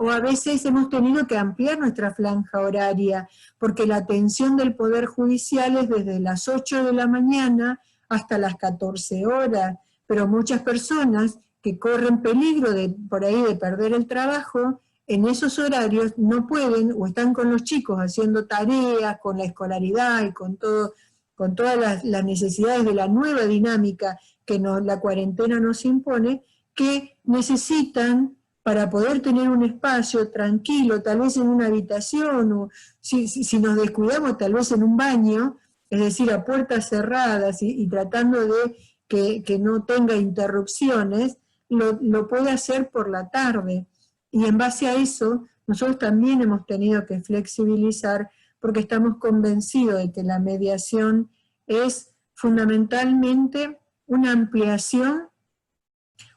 o a veces hemos tenido que ampliar nuestra franja horaria, porque la atención del Poder Judicial es desde las 8 de la mañana hasta las 14 horas, pero muchas personas que corren peligro por ahí de perder el trabajo, en esos horarios no pueden, o están con los chicos haciendo tareas, con la escolaridad y con todas las necesidades de la nueva dinámica que la cuarentena nos impone, que necesitan, para poder tener un espacio tranquilo, tal vez en una habitación, o si nos descuidamos, tal vez en un baño, es decir, a puertas cerradas y tratando de que no tenga interrupciones, lo puede hacer por la tarde. Y en base a eso, nosotros también hemos tenido que flexibilizar, porque estamos convencidos de que la mediación es fundamentalmente una ampliación,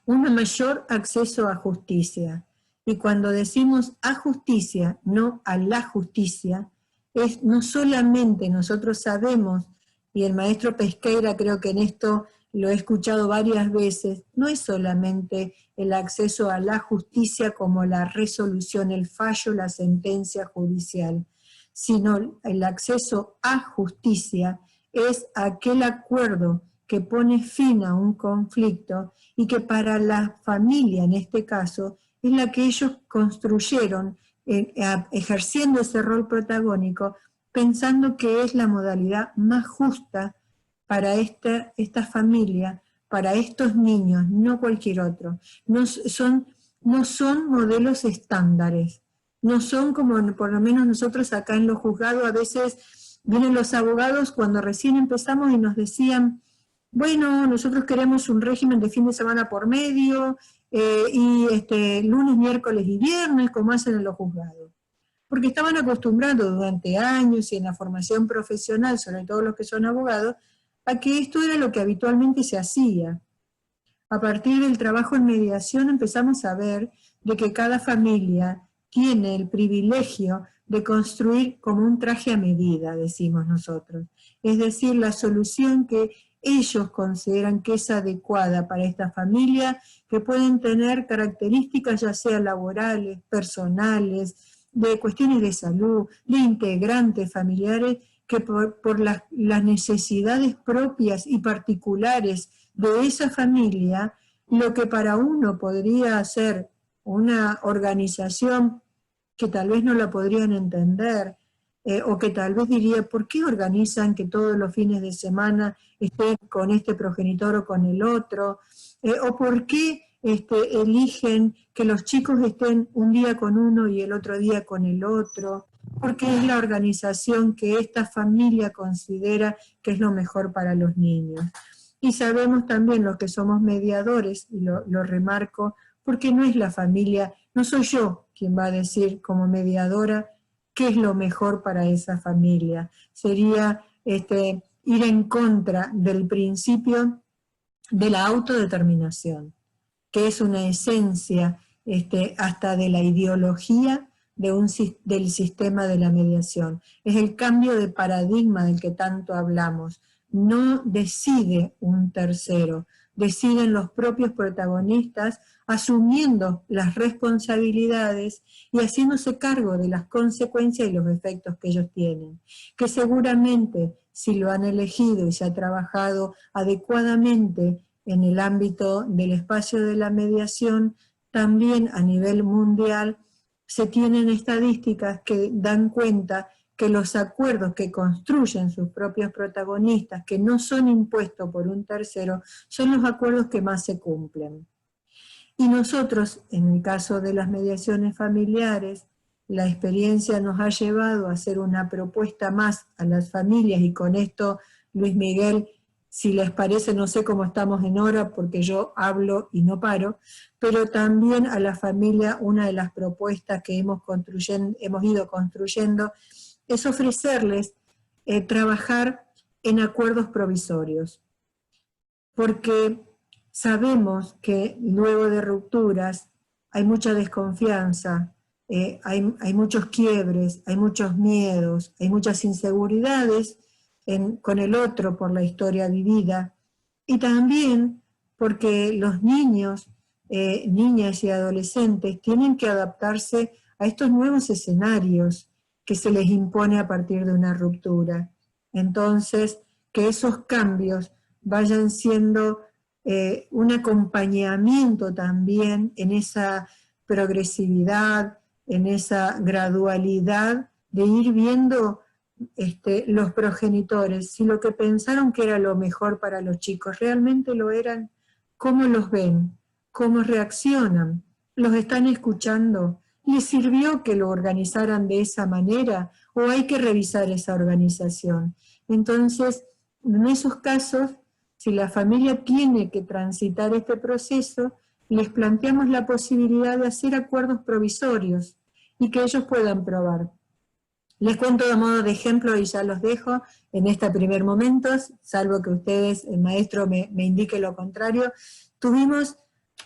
un mayor acceso a justicia. Y cuando decimos a justicia, no a la justicia, es no solamente nosotros sabemos, y el maestro Pesqueira creo que en esto lo he escuchado varias veces, no es solamente el acceso a la justicia como la resolución, el fallo, la sentencia judicial, sino el acceso a justicia es aquel acuerdo que pone fin a un conflicto y que para la familia, en este caso, es la que ellos construyeron, ejerciendo ese rol protagónico, pensando que es la modalidad más justa para esta familia, para estos niños, no cualquier otro. No son modelos estándares, no son como por lo menos nosotros acá en los juzgados, a veces vienen los abogados cuando recién empezamos y nos decían, bueno, nosotros queremos un régimen de fin de semana por medio, y lunes, miércoles y viernes, como hacen en los juzgados. Porque estaban acostumbrados durante años y en la formación profesional, sobre todo los que son abogados, a que esto era lo que habitualmente se hacía. A partir del trabajo en mediación empezamos a ver de que cada familia tiene el privilegio de construir como un traje a medida, decimos nosotros. Es decir, la solución que ellos consideran que es adecuada para esta familia, que pueden tener características ya sea laborales, personales, de cuestiones de salud, de integrantes familiares, que por las necesidades propias y particulares de esa familia, lo que para uno podría ser una organización que tal vez no la podrían entender, o que tal vez diría, ¿por qué organizan que todos los fines de semana estén con este progenitor o con el otro? ¿O por qué eligen que los chicos estén un día con uno y el otro día con el otro? Porque es la organización que esta familia considera que es lo mejor para los niños. Y sabemos también los que somos mediadores, y lo remarco, porque no es la familia, no soy yo quien va a decir como mediadora qué es lo mejor para esa familia. Sería ir en contra del principio de la autodeterminación, que es una esencia hasta de la ideología del sistema de la mediación. Es el cambio de paradigma del que tanto hablamos. No decide un tercero, deciden los propios protagonistas asumiendo las responsabilidades y haciéndose cargo de las consecuencias y los efectos que ellos tienen. Que seguramente si lo han elegido y se ha trabajado adecuadamente en el ámbito del espacio de la mediación, también a nivel mundial se tienen estadísticas que dan cuenta que los acuerdos que construyen sus propios protagonistas, que no son impuestos por un tercero, son los acuerdos que más se cumplen. Y nosotros, en el caso de las mediaciones familiares, la experiencia nos ha llevado a hacer una propuesta más a las familias, y con esto Luis Miguel si les parece, no sé cómo estamos en hora porque yo hablo y no paro, pero también a la familia una de las propuestas que hemos ido construyendo es ofrecerles trabajar en acuerdos provisorios, porque sabemos que luego de rupturas hay mucha desconfianza, hay muchos quiebres, hay muchos miedos, hay muchas inseguridades con el otro por la historia vivida, y también porque los niños, niñas y adolescentes tienen que adaptarse a estos nuevos escenarios que se les impone a partir de una ruptura. Entonces, que esos cambios vayan siendo un acompañamiento también en esa progresividad, en esa gradualidad de ir viendo los progenitores, si lo que pensaron que era lo mejor para los chicos realmente lo eran, cómo los ven, cómo reaccionan, los están escuchando, ¿les sirvió que lo organizaran de esa manera o hay que revisar esa organización? Entonces, en esos casos, si la familia tiene que transitar este proceso, les planteamos la posibilidad de hacer acuerdos provisorios y que ellos puedan probar. Les cuento de modo de ejemplo y ya los dejo en este primer momento, salvo que ustedes, el maestro, me indique lo contrario. Tuvimos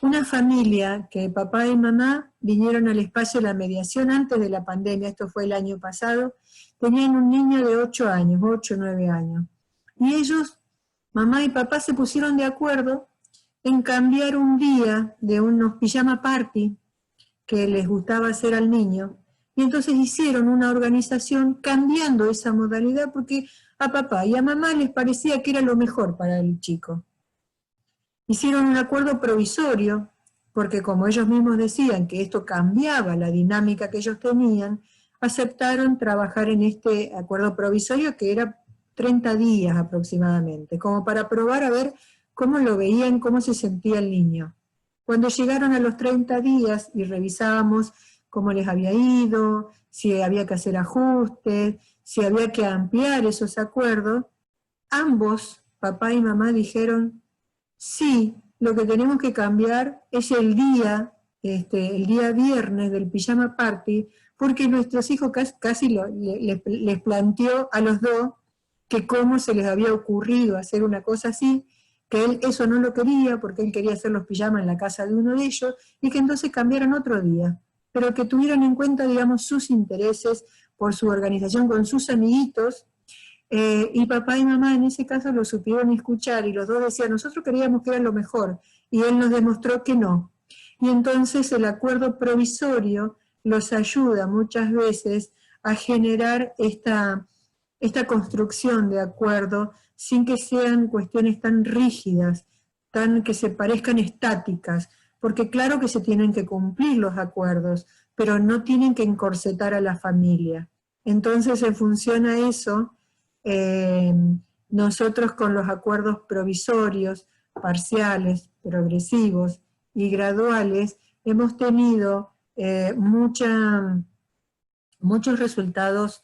una familia que papá y mamá vinieron al espacio de la mediación antes de la pandemia, esto fue el año pasado, tenían un niño de 8 años, 8 o 9 años. Y ellos, mamá y papá, se pusieron de acuerdo en cambiar un día de unos pijama party que les gustaba hacer al niño, y entonces hicieron una organización cambiando esa modalidad porque a papá y a mamá les parecía que era lo mejor para el chico. Hicieron un acuerdo provisorio, porque como ellos mismos decían que esto cambiaba la dinámica que ellos tenían, aceptaron trabajar en este acuerdo provisorio que era 30 días aproximadamente, como para probar a ver cómo lo veían, cómo se sentía el niño. Cuando llegaron a los 30 días y revisábamos cómo les había ido, si había que hacer ajustes, si había que ampliar esos acuerdos, ambos, papá y mamá, dijeron, sí, lo que tenemos que cambiar es el día viernes del pijama party, porque nuestros hijos casi les planteó a los dos que cómo se les había ocurrido hacer una cosa así, que él eso no lo quería, porque él quería hacer los pijamas en la casa de uno de ellos, y que entonces cambiaran otro día, pero que tuvieran en cuenta, digamos, sus intereses por su organización con sus amiguitos, y papá y mamá en ese caso lo supieron escuchar, y los dos decían, nosotros queríamos que era lo mejor, y él nos demostró que no. Y entonces el acuerdo provisorio los ayuda muchas veces a generar esta construcción de acuerdo sin que sean cuestiones tan rígidas, tan que se parezcan estáticas, porque claro que se tienen que cumplir los acuerdos, pero no tienen que encorsetar a la familia. Entonces, en función a eso, nosotros con los acuerdos provisorios, parciales, progresivos y graduales, hemos tenido muchos resultados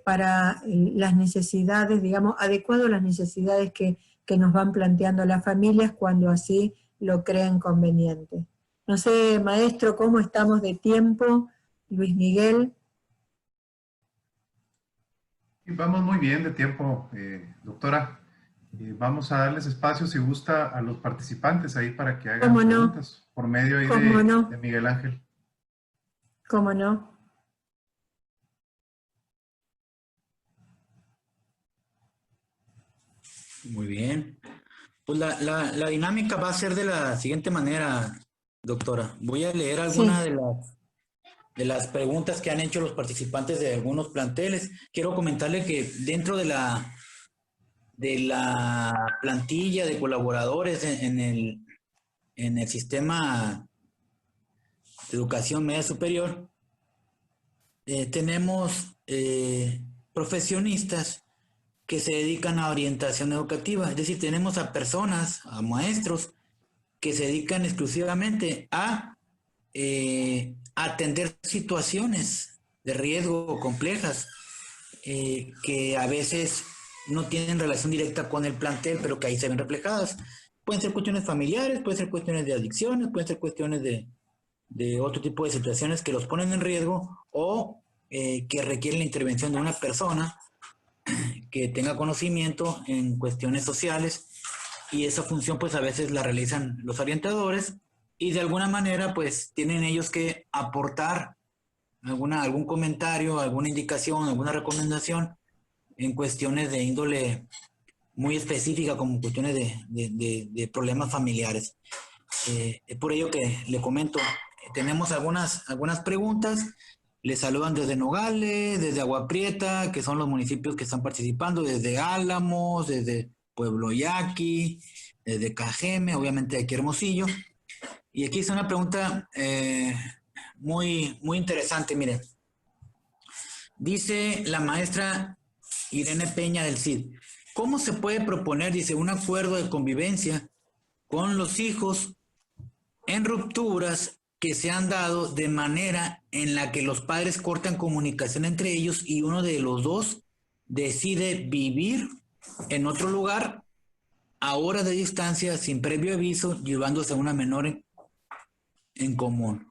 para las necesidades, digamos, adecuados a las necesidades que nos van planteando las familias cuando así lo creen conveniente. No sé, maestro, ¿cómo estamos de tiempo? Luis Miguel. Vamos muy bien de tiempo, doctora. Vamos a darles espacio, si gusta, a los participantes ahí para que hagan preguntas por medio ahí de Miguel Ángel. ¿Cómo no? Muy bien. Pues la dinámica va a ser de la siguiente manera, doctora. Voy a leer algunas de las preguntas que han hecho los participantes de algunos planteles. Quiero comentarle que dentro de la plantilla de colaboradores en el sistema de educación media superior, tenemos profesionistas que se dedican a orientación educativa, es decir, tenemos a personas, a maestros, que se dedican exclusivamente a atender situaciones de riesgo complejas, que a veces no tienen relación directa con el plantel, pero que ahí se ven reflejadas. Pueden ser cuestiones familiares, pueden ser cuestiones de adicciones, pueden ser cuestiones de otro tipo de situaciones que los ponen en riesgo o que requieren la intervención de una persona que tenga conocimiento en cuestiones sociales, y esa función pues a veces la realizan los orientadores y de alguna manera pues tienen ellos que aportar algún comentario, alguna indicación, alguna recomendación en cuestiones de índole muy específica, como cuestiones de problemas familiares. Es por ello que le comento, tenemos algunas preguntas. Les saludan desde Nogales, desde Agua Prieta, que son los municipios que están participando, desde Álamos, desde Pueblo Yaqui, desde Cajeme, obviamente aquí Hermosillo. Y aquí es una pregunta muy interesante, mire. Dice la maestra Irene Peña del CID, ¿cómo se puede proponer, dice, un acuerdo de convivencia con los hijos en rupturas que se han dado de manera en la que los padres cortan comunicación entre ellos y uno de los dos decide vivir en otro lugar a horas de distancia sin previo aviso, llevándose a una menor en común?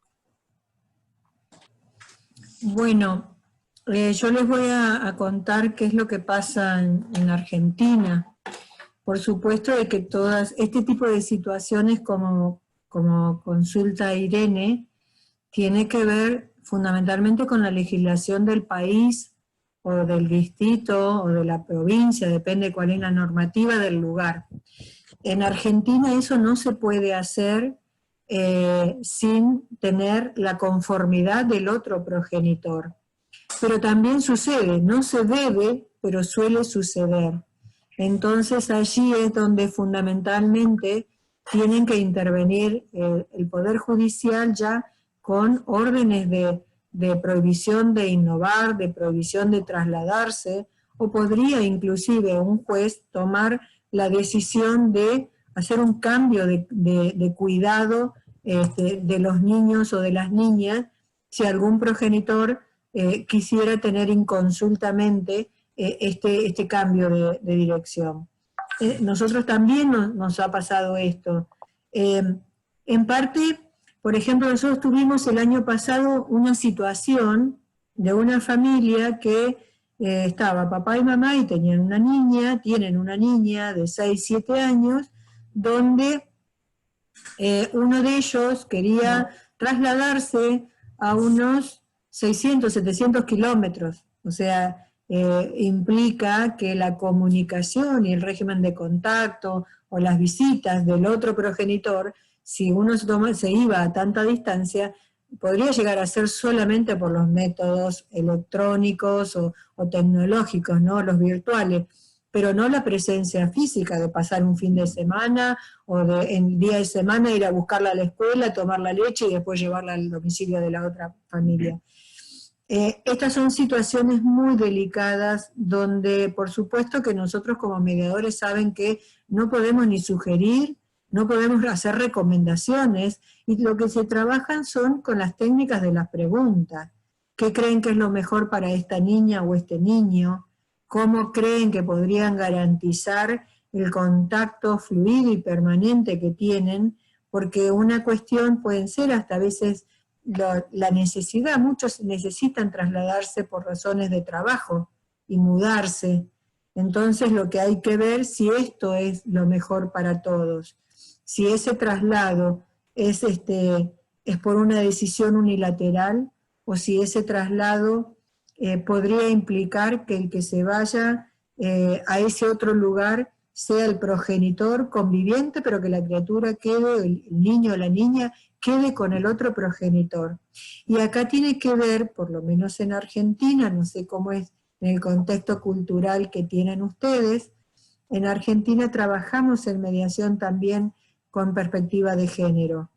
Bueno, yo les voy a contar qué es lo que pasa en Argentina. Por supuesto de que todas este tipo de situaciones como consulta Irene, tiene que ver fundamentalmente con la legislación del país o del distrito o de la provincia, depende cuál es la normativa del lugar. En Argentina eso no se puede hacer sin tener la conformidad del otro progenitor. Pero también sucede, no se debe, pero suele suceder. Entonces allí es donde fundamentalmente tienen que intervenir el Poder Judicial ya con órdenes de prohibición de innovar, de prohibición de trasladarse, o podría inclusive un juez tomar la decisión de hacer un cambio de cuidado de los niños o de las niñas, si algún progenitor quisiera tener inconsultamente este cambio de dirección. Nosotros también nos ha pasado esto. En parte, por ejemplo, nosotros tuvimos el año pasado una situación de una familia que estaba papá y mamá y tienen una niña de 6, 7 años, donde uno de ellos quería trasladarse a unos 600, 700 kilómetros, o sea, implica que la comunicación y el régimen de contacto o las visitas del otro progenitor, si uno se iba a tanta distancia, podría llegar a ser solamente por los métodos electrónicos o tecnológicos, ¿no? Los virtuales, pero no la presencia física de pasar un fin de semana o en día de semana ir a buscarla a la escuela, tomar la leche y después llevarla al domicilio de la otra familia. Estas son situaciones muy delicadas donde por supuesto que nosotros como mediadores saben que no podemos ni sugerir, no podemos hacer recomendaciones, y lo que se trabajan son con las técnicas de las preguntas. ¿Qué creen que es lo mejor para esta niña o este niño? ¿Cómo creen que podrían garantizar el contacto fluido y permanente que tienen? Porque una cuestión pueden ser hasta a veces la necesidad, muchos necesitan trasladarse por razones de trabajo y mudarse. Entonces lo que hay que ver si esto es lo mejor para todos. Si ese traslado es por una decisión unilateral o si ese traslado podría implicar que el que se vaya a ese otro lugar sea el progenitor conviviente, pero que la criatura quede, el niño o la niña, quede con el otro progenitor. Y acá tiene que ver, por lo menos en Argentina, no sé cómo es en el contexto cultural que tienen ustedes, en Argentina trabajamos en mediación también con perspectiva de género,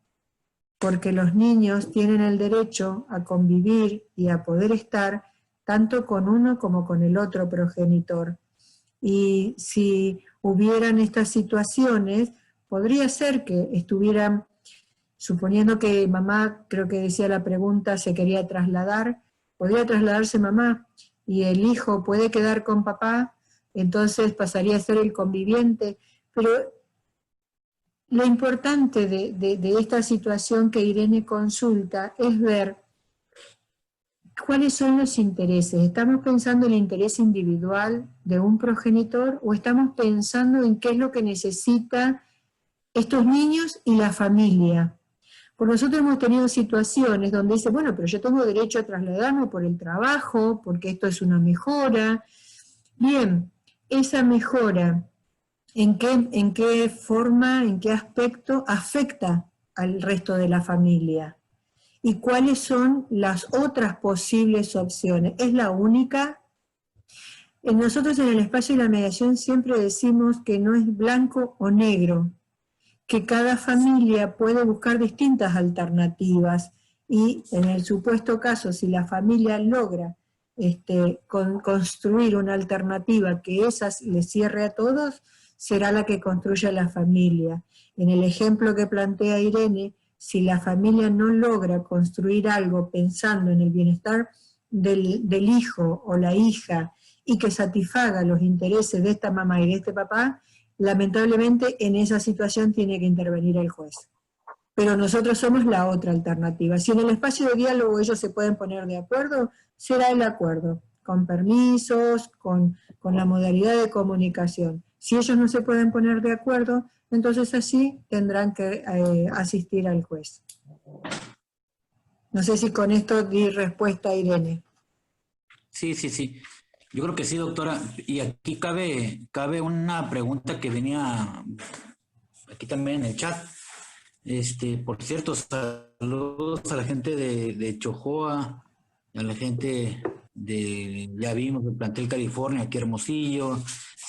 porque los niños tienen el derecho a convivir y a poder estar tanto con uno como con el otro progenitor. Y si hubieran estas situaciones, podría ser que estuvieran, suponiendo que mamá, creo que decía la pregunta, se quería trasladar, podría trasladarse mamá, y el hijo puede quedar con papá, entonces pasaría a ser el conviviente, pero lo importante de esta situación que Irene consulta es ver cuáles son los intereses. ¿Estamos pensando en el interés individual de un progenitor o estamos pensando en qué es lo que necesitan estos niños y la familia? Porque nosotros hemos tenido situaciones donde dice, bueno, pero yo tengo derecho a trasladarme por el trabajo, porque esto es una mejora. Bien, esa mejora, ¿en qué forma, en qué aspecto afecta al resto de la familia? ¿Y cuáles son las otras posibles opciones? ¿Es la única? Nosotros en el espacio de la mediación siempre decimos que no es blanco o negro, que cada familia puede buscar distintas alternativas y en el supuesto caso, si la familia logra construir una alternativa que esas le cierre a todos, será la que construya la familia. En el ejemplo que plantea Irene, si la familia no logra construir algo pensando en el bienestar del hijo o la hija y que satisfaga los intereses de esta mamá y de este papá, lamentablemente en esa situación tiene que intervenir el juez. Pero nosotros somos la otra alternativa. Si en el espacio de diálogo ellos se pueden poner de acuerdo, será el acuerdo, con permisos, con la modalidad de comunicación. Si ellos no se pueden poner de acuerdo, entonces así tendrán que asistir al juez. No sé si con esto di respuesta a Irene. Sí. Yo creo que sí, doctora. Y aquí cabe una pregunta que venía aquí también en el chat. Por cierto, saludos a la gente de Chojoa, a la gente ya vimos, del plantel California, aquí Hermosillo.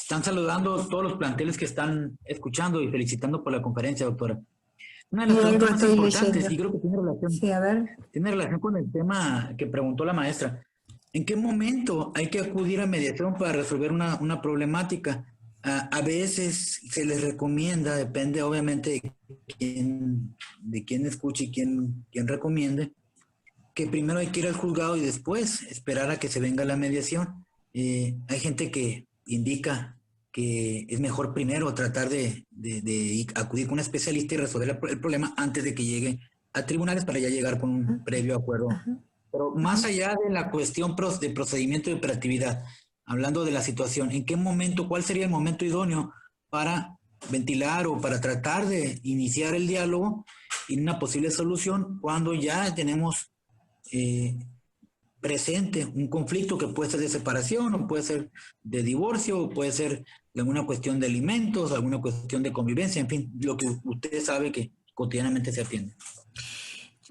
Están saludando todos los planteles que están escuchando y felicitando por la conferencia, doctora. Una de las preguntas más importantes, y creo que tiene relación con el tema que preguntó la maestra. ¿En qué momento hay que acudir a mediación para resolver una problemática? A veces se les recomienda, depende obviamente de quién escuche y quién recomiende, que primero hay que ir al juzgado y después esperar a que se venga la mediación. Hay gente que indica que es mejor primero tratar de acudir con un especialista y resolver el problema antes de que llegue a tribunales para ya llegar con un previo acuerdo. Pero más allá de la cuestión de procedimiento de operatividad, hablando de la situación, ¿en qué momento, cuál sería el momento idóneo para ventilar o para tratar de iniciar el diálogo y una posible solución cuando ya tenemos presente un conflicto que puede ser de separación o puede ser de divorcio o puede ser de alguna cuestión de alimentos, alguna cuestión de convivencia, en fin, lo que usted sabe que cotidianamente se atiende?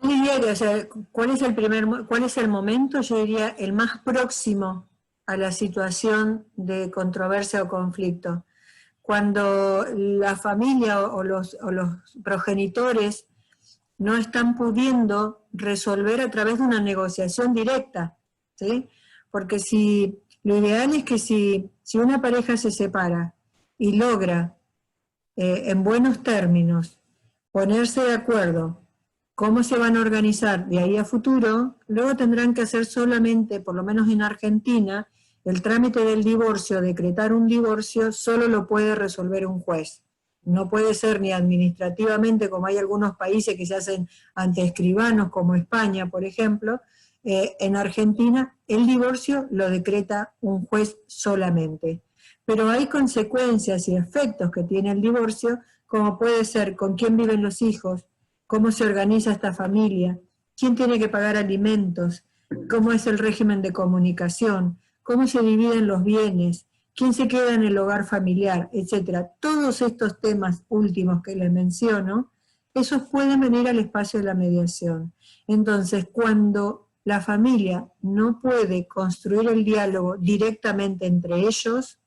Yo diría que, o sea, ¿cuál es el momento? Yo diría el más próximo a la situación de controversia o conflicto. Cuando la familia o los progenitores no están pudiendo resolver a través de una negociación directa, ¿sí? Porque lo ideal es que si una pareja se separa y logra en buenos términos ponerse de acuerdo cómo se van a organizar de ahí a futuro, luego tendrán que hacer solamente, por lo menos en Argentina, el trámite del divorcio, decretar un divorcio, solo lo puede resolver un juez. No puede ser ni administrativamente, como hay algunos países que se hacen ante escribanos, como España, por ejemplo. En Argentina, el divorcio lo decreta un juez solamente. Pero hay consecuencias y efectos que tiene el divorcio, como puede ser con quién viven los hijos, cómo se organiza esta familia, quién tiene que pagar alimentos, cómo es el régimen de comunicación, cómo se dividen los bienes, quién se queda en el hogar familiar, etc. Todos estos temas últimos que les menciono, esos pueden venir al espacio de la mediación. Entonces, cuando la familia no puede construir el diálogo directamente entre ellos,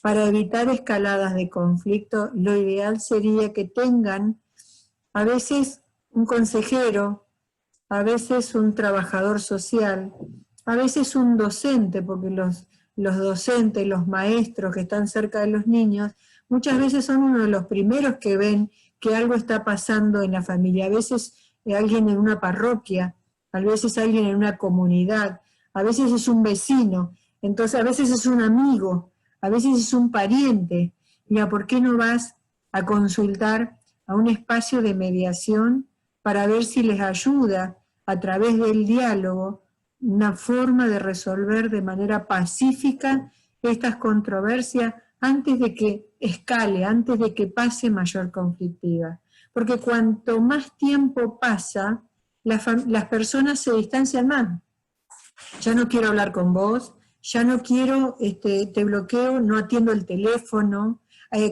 para evitar escaladas de conflicto, lo ideal sería que tengan a veces un consejero, a veces un trabajador social, a veces un docente, porque los docentes, los maestros que están cerca de los niños, muchas veces son uno de los primeros que ven que algo está pasando en la familia. A veces alguien en una parroquia, a veces alguien en una comunidad, a veces es un vecino, entonces a veces es un amigo, a veces es un pariente. Mira, ¿por qué no vas a consultar a un espacio de mediación para ver si les ayuda a través del diálogo una forma de resolver de manera pacífica estas controversias antes de que escale, antes de que pase mayor conflictiva? Porque cuanto más tiempo pasa, las personas se distancian más. Ya no quiero hablar con vos, ya no quiero, te bloqueo, no atiendo el teléfono,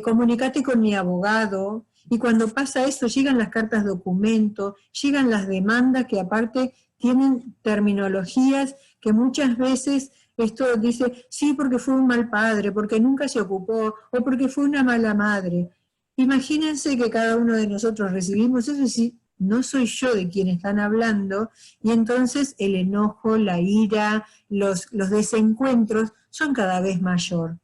comunicate con mi abogado. Y cuando pasa eso, llegan las cartas documento, llegan las demandas que aparte tienen terminologías que muchas veces esto dice, sí, porque fue un mal padre, porque nunca se ocupó, o porque fue una mala madre. Imagínense que cada uno de nosotros recibimos eso y si no soy yo de quien están hablando, y entonces el enojo, la ira, los desencuentros son cada vez mayor.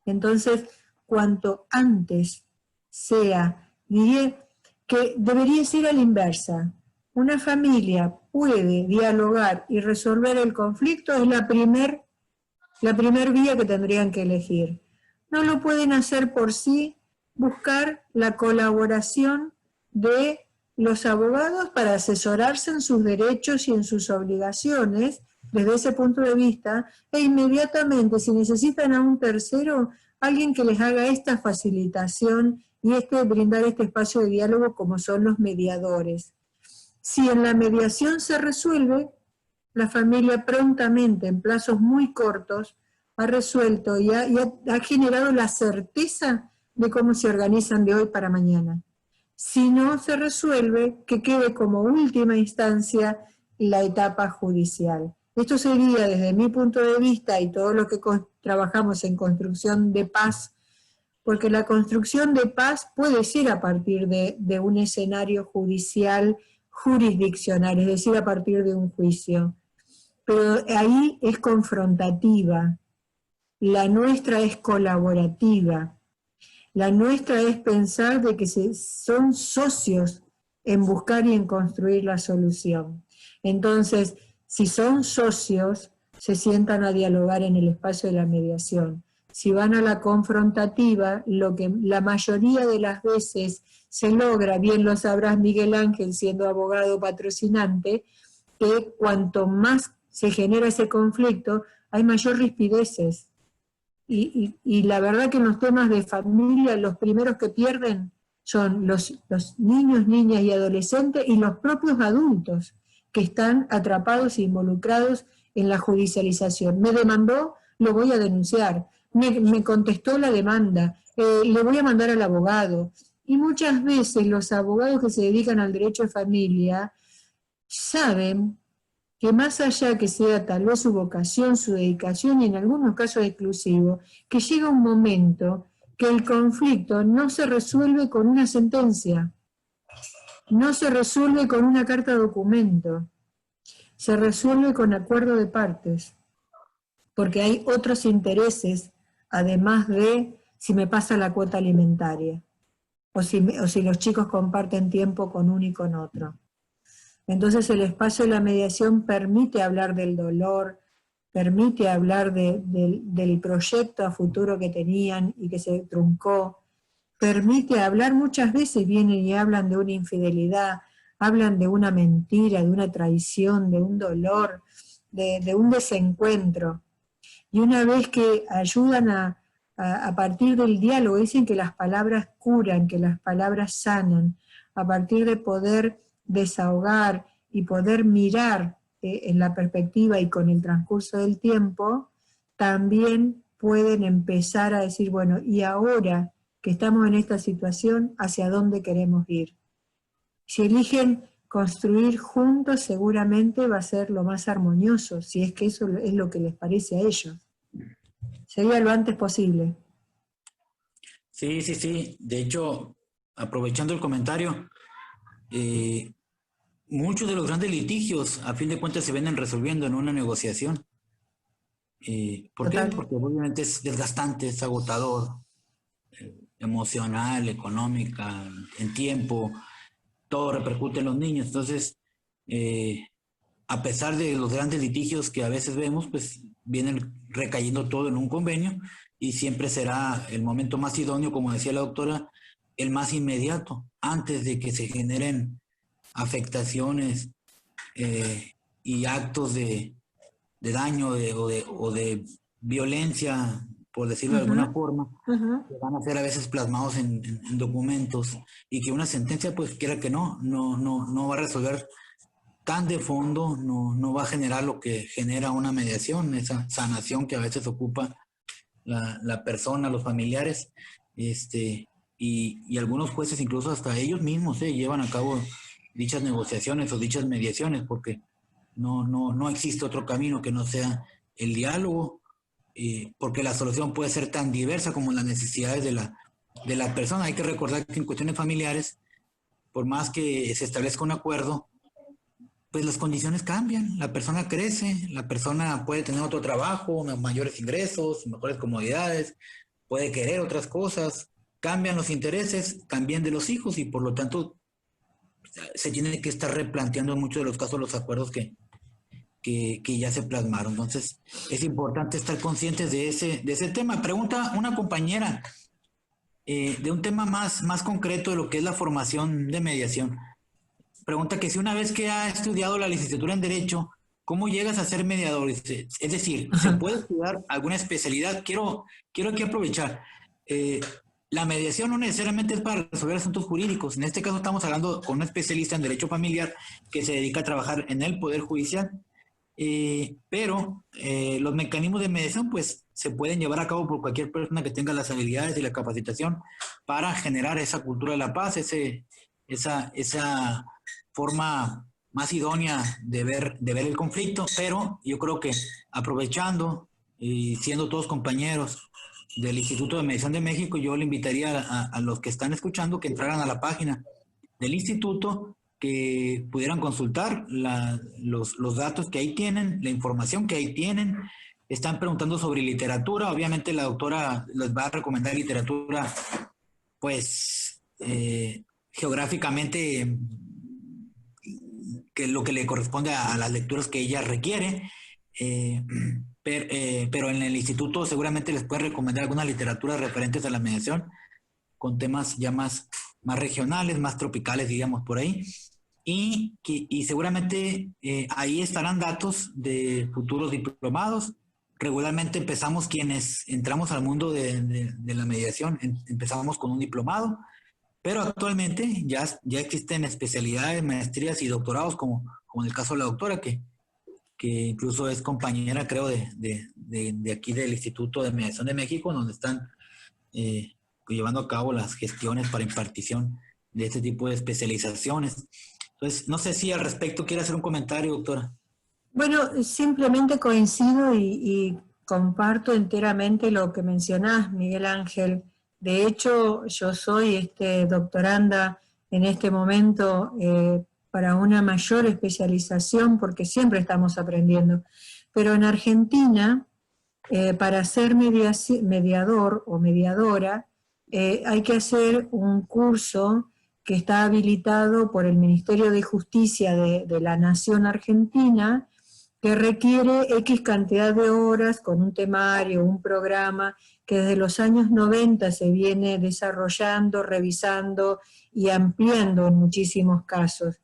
Entonces, cuanto antes sea, diría que debería ser a la inversa. Una familia puede dialogar y resolver el conflicto, es la primer vía que tendrían que elegir. No lo pueden hacer por sí, buscar la colaboración de los abogados para asesorarse en sus derechos y en sus obligaciones desde ese punto de vista, e inmediatamente, si necesitan a un tercero, alguien que les haga esta facilitación y brindar este espacio de diálogo como son los mediadores. Si en la mediación se resuelve, la familia prontamente, en plazos muy cortos, ha resuelto y ha generado la certeza de cómo se organizan de hoy para mañana. Si no se resuelve, que quede como última instancia la etapa judicial. Esto sería, desde mi punto de vista y todo lo que trabajamos en construcción de paz, porque la construcción de paz puede ser a partir de un escenario judicial jurisdiccional, es decir, a partir de un juicio. Pero ahí es confrontativa, la nuestra es colaborativa, la nuestra es pensar de que son socios en buscar y en construir la solución. Entonces, si son socios, se sientan a dialogar en el espacio de la mediación. Si van a la confrontativa, lo que la mayoría de las veces se logra, bien lo sabrás Miguel Ángel siendo abogado patrocinante, que cuanto más se genera ese conflicto, hay mayor rispideces. Y la verdad que en los temas de familia, los primeros que pierden son los niños, niñas y adolescentes y los propios adultos que están atrapados e involucrados en la judicialización. Me demandó, lo voy a denunciar. Me contestó la demanda, le voy a mandar al abogado. Y muchas veces los abogados que se dedican al derecho de familia saben que más allá que sea tal vez su vocación, su dedicación y en algunos casos exclusivo, que llega un momento que el conflicto no se resuelve con una sentencia, no se resuelve con una carta documento, se resuelve con acuerdo de partes, porque hay otros intereses, además de si me pasa la cuota alimentaria, o si los chicos comparten tiempo con uno y con otro. Entonces el espacio de la mediación permite hablar del dolor, permite hablar del proyecto a futuro que tenían y que se truncó, permite hablar, muchas veces vienen y hablan de una infidelidad, hablan de una mentira, de una traición, de un dolor, de un desencuentro. Y una vez que ayudan a partir del diálogo, dicen que las palabras curan, que las palabras sanan, a partir de poder desahogar y poder mirar en la perspectiva y con el transcurso del tiempo, también pueden empezar a decir, bueno, y ahora que estamos en esta situación, ¿hacia dónde queremos ir? Si eligen construir juntos, seguramente va a ser lo más armonioso, si es que eso es lo que les parece a ellos. Sería lo antes posible. Sí, sí, sí. De hecho, aprovechando el comentario, muchos de los grandes litigios, a fin de cuentas, se vienen resolviendo en una negociación. ¿Por qué? Porque obviamente es desgastante, es agotador, emocional, económica, en tiempo, todo repercute en los niños. Entonces, a pesar de los grandes litigios que a veces vemos, pues vienen recayendo todo en un convenio y siempre será el momento más idóneo, como decía la doctora, el más inmediato, antes de que se generen afectaciones y actos de daño o de violencia, por decirlo de alguna forma, que van a ser a veces plasmados en documentos, y que una sentencia, pues quiera que no va a resolver tan de fondo, no va a generar lo que genera una mediación, esa sanación que a veces ocupa la persona, los familiares, y algunos jueces, incluso hasta ellos mismos, llevan a cabo dichas negociaciones o dichas mediaciones, porque no existe otro camino que no sea el diálogo, porque la solución puede ser tan diversa como las necesidades de la persona. Hay que recordar que en cuestiones familiares, por más que se establezca un acuerdo, pues las condiciones cambian, la persona crece, la persona puede tener otro trabajo, mayores ingresos, mejores comodidades, puede querer otras cosas, cambian los intereses también de los hijos, y por lo tanto se tiene que estar replanteando en muchos de los casos los acuerdos que ya se plasmaron. Entonces es importante estar conscientes de ese tema. Pregunta una compañera de un tema más concreto de lo que es la formación de mediación. Pregunta que si una vez que ha estudiado la licenciatura en Derecho, ¿cómo llegas a ser mediador? Es decir, ¿se puede estudiar alguna especialidad? Quiero aquí aprovechar. La mediación no necesariamente es para resolver asuntos jurídicos. En este caso estamos hablando con un especialista en Derecho Familiar que se dedica a trabajar en el Poder Judicial. Pero los mecanismos de mediación pues se pueden llevar a cabo por cualquier persona que tenga las habilidades y la capacitación para generar esa cultura de la paz, esa forma más idónea de ver el conflicto. Pero yo creo que aprovechando y siendo todos compañeros del Instituto de Mediación de México, yo le invitaría a los que están escuchando que entraran a la página del instituto, que pudieran consultar los datos que ahí tienen, la información que ahí tienen. Están preguntando sobre literatura. Obviamente la doctora les va a recomendar literatura, pues, geográficamente, que lo que le corresponde a las lecturas que ella requiere. Pero en el instituto seguramente les puede recomendar algunas literaturas referentes a la mediación, con temas ya más regionales, más tropicales, digamos, por ahí. Y seguramente ahí estarán datos de futuros diplomados. Regularmente empezamos, quienes entramos al mundo de la mediación, empezamos con un diplomado, pero actualmente ya existen especialidades, maestrías y doctorados, como en el caso de la doctora, que incluso es compañera, creo, de aquí del Instituto de Mediación de México, donde están llevando a cabo las gestiones para impartición de este tipo de especializaciones. Entonces, no sé si al respecto quiere hacer un comentario, doctora. Bueno, simplemente coincido y comparto enteramente lo que mencionás, Miguel Ángel. De hecho, yo soy doctoranda en este momento para una mayor especialización, porque siempre estamos aprendiendo. Pero en Argentina, para ser mediador o mediadora, hay que hacer un curso que está habilitado por el Ministerio de Justicia de la Nación Argentina, que requiere X cantidad de horas con un temario, un programa que desde los años 90 se viene desarrollando, revisando y ampliando en muchísimos casos.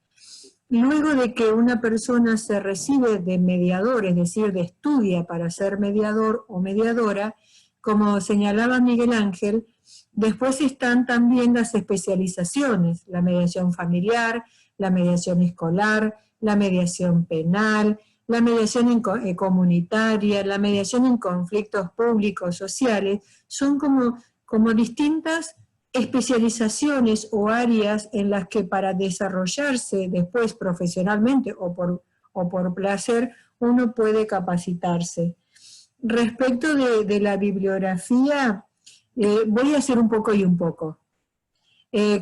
Luego de que una persona se recibe de mediador, es decir, de estudia para ser mediador o mediadora, como señalaba Miguel Ángel, después están también las especializaciones, la mediación familiar, la mediación escolar, la mediación penal, la mediación comunitaria, la mediación en conflictos públicos, sociales. Son como distintas especializaciones o áreas en las que para desarrollarse después profesionalmente o por placer uno puede capacitarse. Respecto de la bibliografía, voy a hacer un poco y un poco.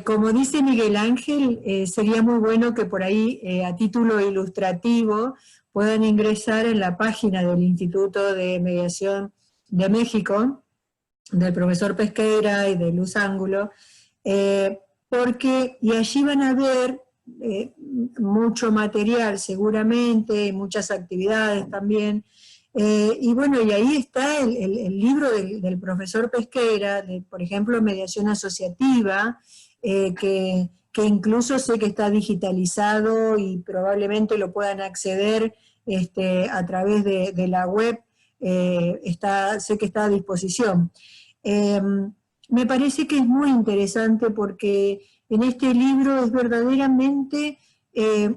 Como dice Miguel Ángel, sería muy bueno que por ahí, a título ilustrativo, puedan ingresar en la página del Instituto de Mediación de México, del profesor Pesqueira y de Luz Ángulo, y allí van a ver mucho material seguramente, muchas actividades también, Y bueno, y ahí está el libro del profesor Pesqueira, por ejemplo, Mediación Asociativa, que incluso sé que está digitalizado y probablemente lo puedan acceder a través de la web, sé que está a disposición. Me parece que es muy interesante porque en este libro es verdaderamente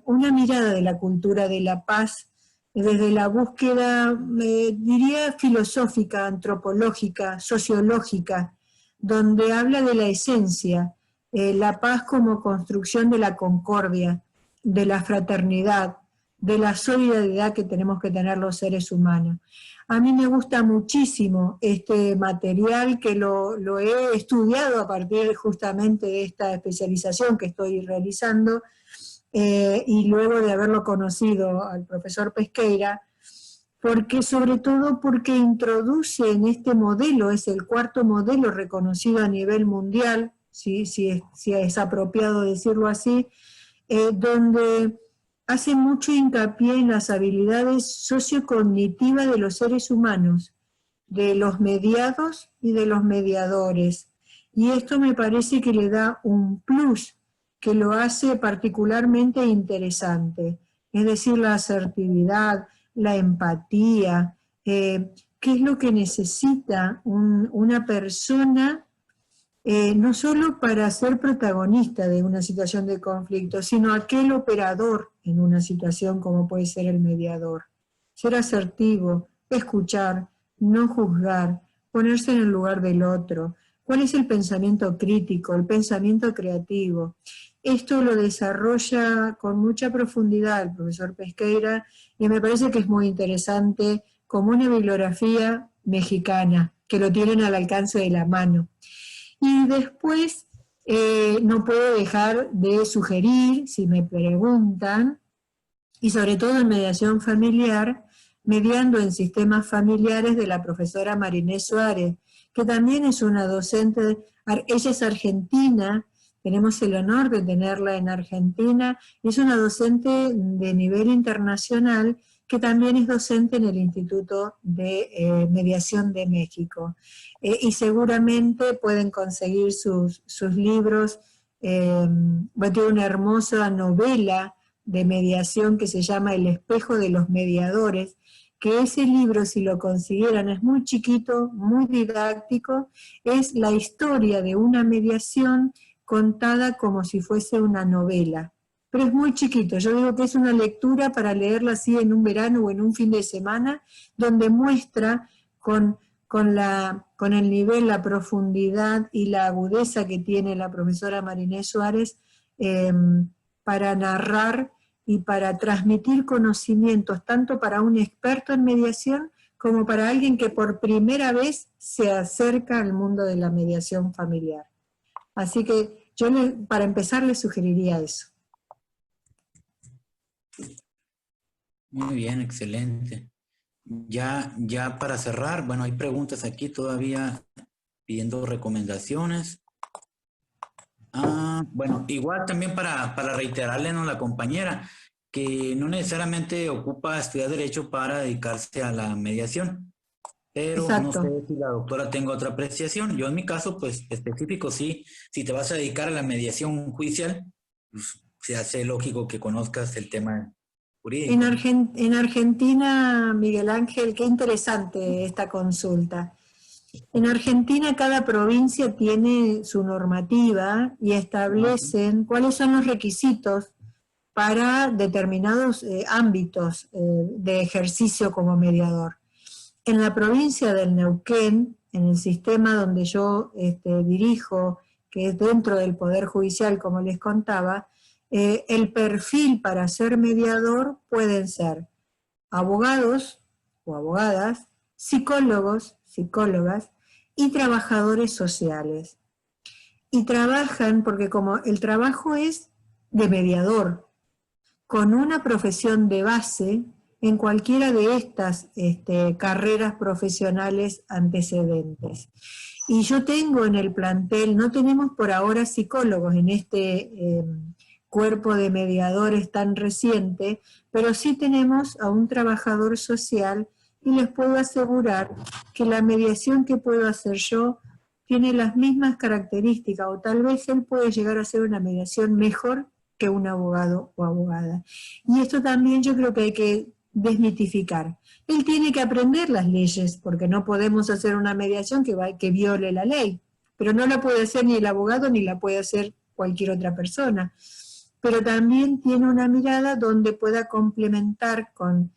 una mirada de la cultura de la paz, desde la búsqueda, diría, filosófica, antropológica, sociológica, donde habla de la esencia, la paz como construcción de la concordia, de la fraternidad, de la solidaridad que tenemos que tener los seres humanos. A mí me gusta muchísimo este material, que lo he estudiado a partir justamente de esta especialización que estoy realizando, y luego de haberlo conocido al profesor Pesqueira, sobre todo porque introduce en este modelo, es el cuarto modelo reconocido a nivel mundial, si es apropiado decirlo así, donde hace mucho hincapié en las habilidades sociocognitivas de los seres humanos, de los mediados y de los mediadores. Y esto me parece que le da un plus que lo hace particularmente interesante, es decir, la asertividad, la empatía, qué es lo que necesita una persona, no solo para ser protagonista de una situación de conflicto, sino aquel operador en una situación como puede ser el mediador. Ser asertivo, escuchar, no juzgar, ponerse en el lugar del otro. ¿Cuál es el pensamiento crítico, el pensamiento creativo? Esto lo desarrolla con mucha profundidad el profesor Pesqueira y me parece que es muy interesante como una bibliografía mexicana, que lo tienen al alcance de la mano. Y después no puedo dejar de sugerir, si me preguntan, y sobre todo en mediación familiar, mediando en sistemas familiares, de la profesora Marinés Suárez, que también es una docente, ella es argentina, tenemos el honor de tenerla en Argentina, y es una docente de nivel internacional, que también es docente en el Instituto de Mediación de México. Y seguramente pueden conseguir sus libros. Tiene una hermosa novela de mediación que se llama El espejo de los mediadores, que ese libro, si lo consiguieran, es muy chiquito, muy didáctico, es la historia de una mediación contada como si fuese una novela, pero es muy chiquito. Yo digo que es una lectura para leerla así en un verano o en un fin de semana, donde muestra con el nivel, la profundidad y la agudeza que tiene la profesora Marinés Suárez para narrar y para transmitir conocimientos, tanto para un experto en mediación como para alguien que por primera vez se acerca al mundo de la mediación familiar. Así que yo, para empezar, les sugeriría eso. Muy bien, excelente. Ya para cerrar, bueno, hay preguntas aquí todavía pidiendo recomendaciones. Bueno, igual también para reiterarle a la compañera que no necesariamente ocupa estudiar Derecho para dedicarse a la mediación, pero Exacto. no sé si la doctora tenga otra apreciación. Yo en mi caso, pues específico, sí, si te vas a dedicar a la mediación judicial, pues, se hace lógico que conozcas el tema jurídico. En Argentina, Miguel Ángel, qué interesante esta consulta. En Argentina cada provincia tiene su normativa y establecen cuáles son los requisitos para determinados ámbitos de ejercicio como mediador. En la provincia del Neuquén, en el sistema donde yo dirijo, que es dentro del Poder Judicial, como les contaba, el perfil para ser mediador pueden ser abogados o abogadas, psicólogos, psicólogas y trabajadores sociales. Y trabajan, porque como el trabajo es de mediador, con una profesión de base en cualquiera de estas carreras profesionales antecedentes. Y yo tengo en el plantel, no tenemos por ahora psicólogos en este cuerpo de mediadores tan reciente, pero sí tenemos a un trabajador social y les puedo asegurar que la mediación que puedo hacer yo tiene las mismas características, o tal vez él puede llegar a hacer una mediación mejor que un abogado o abogada. Y esto también yo creo que hay que desmitificar. Él tiene que aprender las leyes, porque no podemos hacer una mediación que viole la ley, pero no la puede hacer ni el abogado ni la puede hacer cualquier otra persona. Pero también tiene una mirada donde pueda complementar con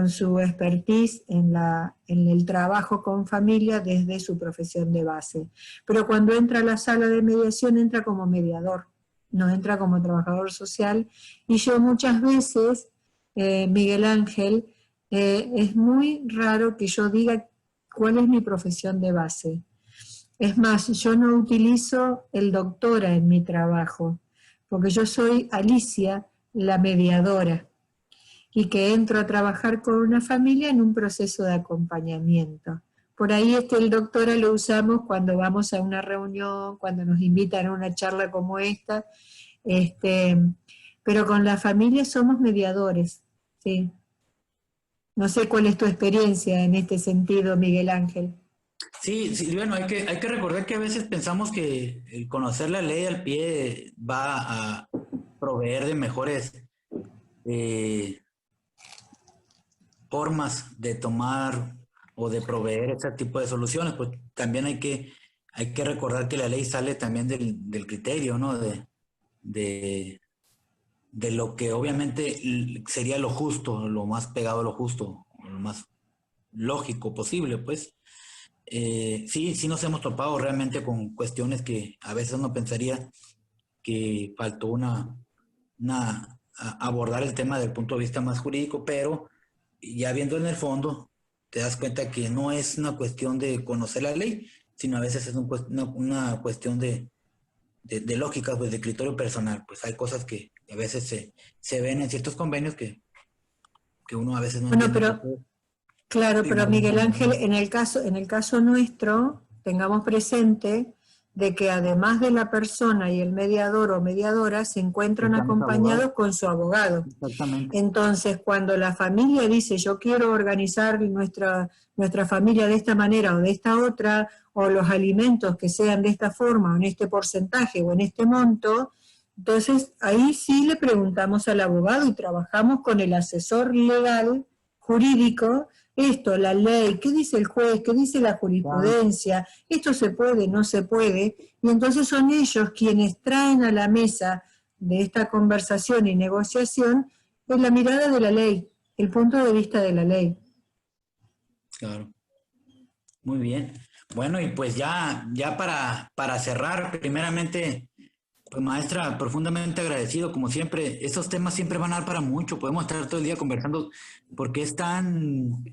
su expertise en el trabajo con familia desde su profesión de base. Pero cuando entra a la sala de mediación, entra como mediador, no entra como trabajador social. Y yo muchas veces, Miguel Ángel, es muy raro que yo diga cuál es mi profesión de base. Es más, yo no utilizo el doctora en mi trabajo, porque yo soy Alicia, la mediadora, y que entro a trabajar con una familia en un proceso de acompañamiento. Por ahí el doctora lo usamos cuando vamos a una reunión, cuando nos invitan a una charla como esta, pero con la familia somos mediadores, ¿sí? No sé cuál es tu experiencia en este sentido, Miguel Ángel. Sí, sí, bueno, hay que recordar que a veces pensamos que el conocer la ley al pie va a proveer de mejores eh, formas de tomar o de proveer ese tipo de soluciones. Pues también hay que recordar que la ley sale también del criterio, ¿no? De, de lo que obviamente sería lo justo, lo más pegado a lo justo, lo más lógico posible, pues. Sí, sí nos hemos topado realmente con cuestiones que a veces uno pensaría que faltó abordar el tema del punto de vista más jurídico, pero ya viendo en el fondo, te das cuenta que no es una cuestión de conocer la ley, sino a veces es una cuestión de lógica, pues de criterio personal. Pues hay cosas que a veces se ven en ciertos convenios que uno a veces no Bueno, entiende por pero qué. claro, Sí, pero Miguel Ángel, en el caso nuestro, tengamos presente de que además de la persona y el mediador o mediadora, se encuentran estamos abogados. acompañados con su abogado. Exactamente. Entonces, cuando la familia dice, yo quiero organizar nuestra familia de esta manera o de esta otra, o los alimentos que sean de esta forma, o en este porcentaje, o en este monto, entonces ahí sí le preguntamos al abogado y trabajamos con el asesor legal, jurídico, esto, la ley, qué dice el juez, qué dice la Claro. jurisprudencia, esto se puede, no se puede, y entonces son ellos quienes traen a la mesa de esta conversación y negociación es la mirada de la ley, el punto de vista de la ley. Claro. Muy bien. Bueno, y pues ya para cerrar, primeramente, pues maestra, profundamente agradecido, como siempre. Estos temas siempre van a dar para mucho, podemos estar todo el día conversando porque es tan,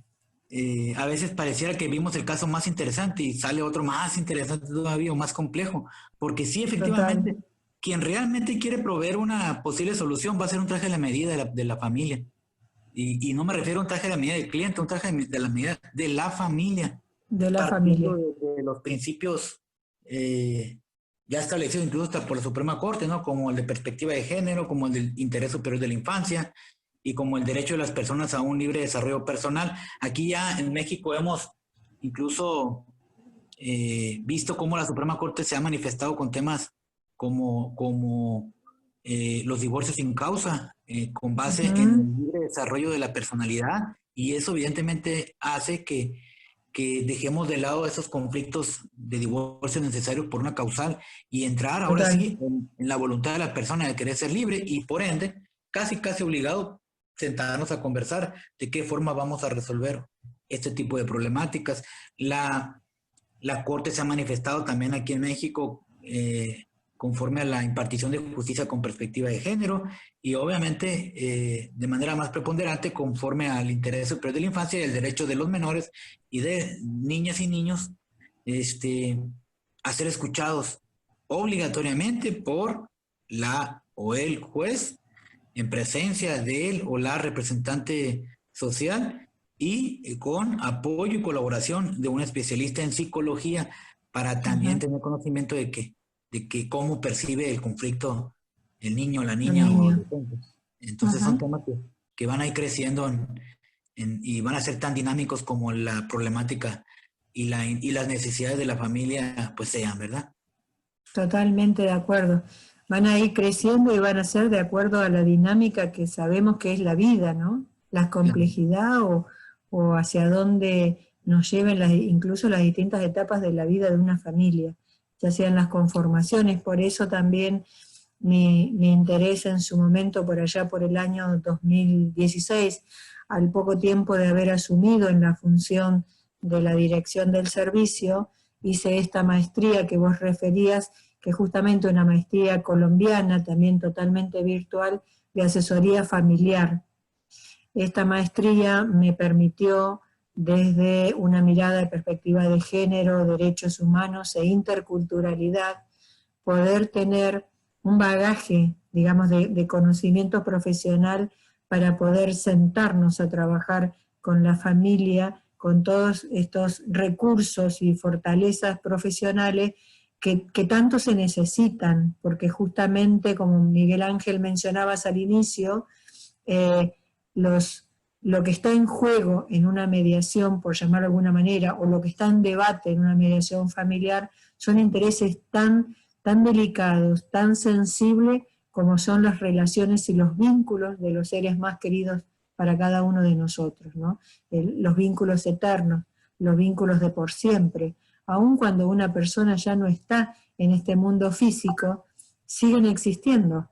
a veces pareciera que vimos el caso más interesante y sale otro más interesante todavía o más complejo, porque sí, Total. efectivamente, quien realmente quiere proveer una posible solución va a ser un traje de la medida de la familia. Y no me refiero a un traje de la medida del cliente, un traje de la medida de la familia De la partiendo familia. de los principios ya establecidos incluso hasta por la Suprema Corte, ¿no? Como el de perspectiva de género, como el del interés superior de la infancia y como el derecho de las personas a un libre desarrollo personal. Aquí ya en México hemos incluso visto cómo la Suprema Corte se ha manifestado con temas como los divorcios sin causa, con base en Ujú. el libre desarrollo de la personalidad, y eso evidentemente hace que dejemos de lado esos conflictos de divorcio necesarios por una causal y entrar ahora Total. sí en la voluntad de la persona de querer ser libre y por ende, casi obligado, sentarnos a conversar de qué forma vamos a resolver este tipo de problemáticas. La Corte se ha manifestado también aquí en México conforme a la impartición de justicia con perspectiva de género y obviamente de manera más preponderante conforme al interés superior de la infancia y el derecho de los menores y de niñas y niños a ser escuchados obligatoriamente por la o el juez en presencia de él o la representante social y con apoyo y colaboración de un especialista en psicología para también Ujú. tener conocimiento de que cómo percibe el conflicto el niño, la El niña o niño. adolescente. Entonces son Ujú. temas que van a ir creciendo y van a ser tan dinámicos como la problemática y las necesidades de la familia pues sean, ¿verdad? Totalmente de acuerdo. Van a ir creciendo y van a ser de acuerdo a la dinámica que sabemos que es la vida, ¿no? La Claro. complejidad o hacia dónde nos lleven incluso las distintas etapas de la vida de una familia, ya sean las conformaciones. Por eso también mi interés en su momento, por allá por el año 2016, al poco tiempo de haber asumido en la función de la dirección del servicio, hice esta maestría que vos referías, que es justamente una maestría colombiana, también totalmente virtual, de asesoría familiar. Esta maestría me permitió, desde una mirada de perspectiva de género, derechos humanos e interculturalidad, poder tener un bagaje, digamos, de conocimiento profesional para poder sentarnos a trabajar con la familia, con todos estos recursos y fortalezas profesionales que tanto se necesitan, porque justamente, como Miguel Ángel mencionabas al inicio, eh, los, lo que está en juego en una mediación, por llamarlo de alguna manera, o lo que está en debate en una mediación familiar, son intereses tan delicados, tan sensibles, como son las relaciones y los vínculos de los seres más queridos para cada uno de nosotros, ¿no? Los vínculos eternos, los vínculos de por siempre. Aun cuando una persona ya no está en este mundo físico, siguen existiendo,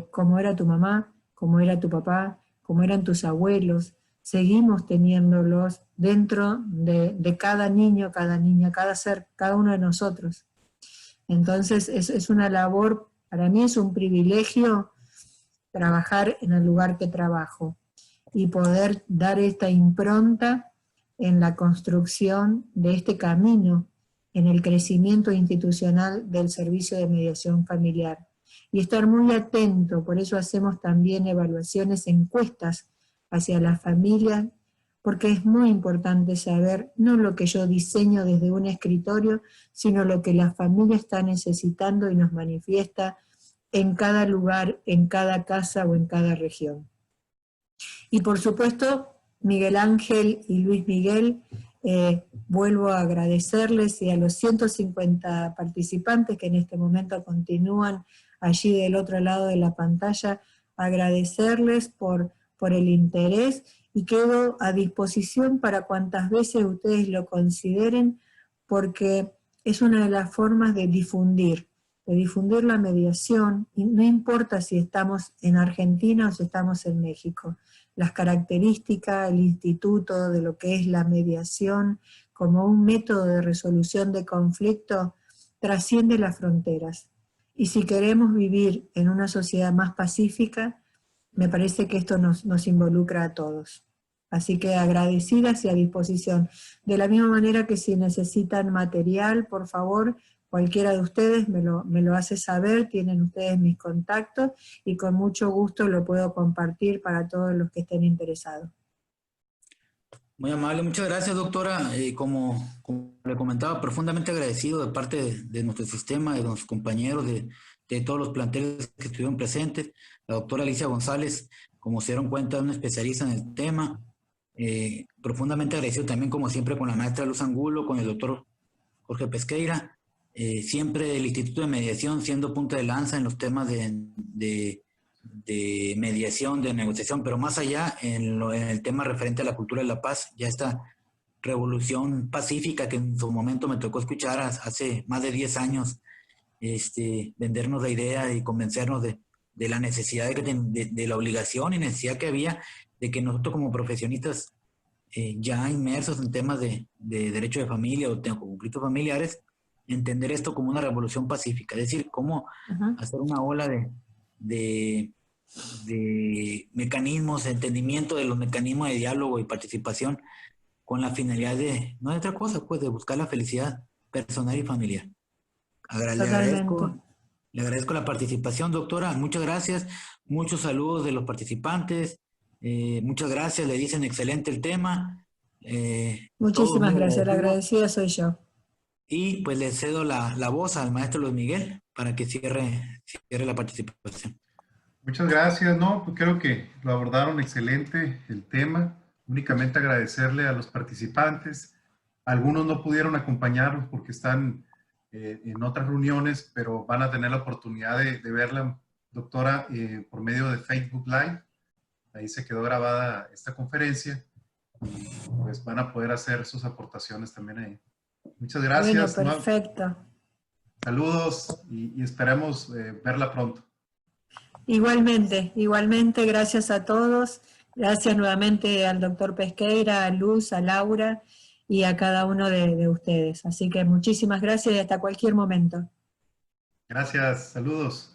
como era tu mamá, como era tu papá, como eran tus abuelos, seguimos teniéndolos dentro de cada niño, cada niña, cada ser, cada uno de nosotros. Entonces es una labor, para mí es un privilegio trabajar en el lugar que trabajo y poder dar esta impronta en la construcción de este camino, en el crecimiento institucional del servicio de mediación familiar. Y estar muy atento, por eso hacemos también evaluaciones, encuestas hacia la familia, porque es muy importante saber no lo que yo diseño desde un escritorio, sino lo que la familia está necesitando y nos manifiesta en cada lugar, en cada casa o en cada región. Y por supuesto, Miguel Ángel y Luis Miguel, vuelvo a agradecerles, y a los 150 participantes que en este momento continúan allí del otro lado de la pantalla, agradecerles por el interés, y quedo a disposición para cuantas veces ustedes lo consideren, porque es una de las formas de difundir la mediación, y no importa si estamos en Argentina o si estamos en México. Las características, el instituto de lo que es la mediación como un método de resolución de conflicto trasciende las fronteras. Y si queremos vivir en una sociedad más pacífica, me parece que esto nos involucra a todos. Así que agradecidas y a disposición. De la misma manera que si necesitan material, por favor, cualquiera de ustedes me lo hace saber, tienen ustedes mis contactos, y con mucho gusto lo puedo compartir para todos los que estén interesados. Muy amable, muchas gracias, doctora. Como le comentaba, profundamente agradecido de parte de nuestro sistema, de nuestros compañeros, de todos los planteles que estuvieron presentes. La doctora Alicia González, como se dieron cuenta, es una especialista en el tema. Profundamente agradecido también, como siempre, con la maestra Luz Angulo, con el doctor Jorge Pesqueira. Siempre el Instituto de Mediación siendo punta de lanza en los temas de mediación, de negociación, pero más allá en el tema referente a la cultura de la paz, ya esta revolución pacífica que en su momento me tocó escuchar hace más de 10 años, vendernos la idea y convencernos de la necesidad, de la obligación y necesidad que había de que nosotros como profesionistas ya inmersos en temas de derecho de familia o de conflictos familiares, entender esto como una revolución pacífica, es decir, cómo hacer una ola de mecanismos, entendimiento de los mecanismos de diálogo y participación con la finalidad de, no de otra cosa, pues de buscar la felicidad personal y familiar. Totalmente. Le agradezco la participación, doctora, muchas gracias, muchos saludos de los participantes, muchas gracias, le dicen excelente el tema. Todos Muchísimas muy gracias, la agradecidos. agradecida soy yo. Y pues le cedo la voz al maestro Luis Miguel para que cierre la participación. Muchas gracias. No, pues creo que lo abordaron excelente el tema. únicamente agradecerle a los participantes. Algunos no pudieron acompañarnos porque están en otras reuniones, pero van a tener la oportunidad de verla, doctora, por medio de Facebook Live. Ahí se quedó grabada esta conferencia y pues van a poder hacer sus aportaciones también ahí. Muchas gracias. Bueno, perfecto. Saludos y esperamos verla pronto. Igualmente, gracias a todos. Gracias nuevamente al doctor Pesqueira, a Luz, a Laura y a cada uno de ustedes. Así que muchísimas gracias y hasta cualquier momento. Gracias, saludos.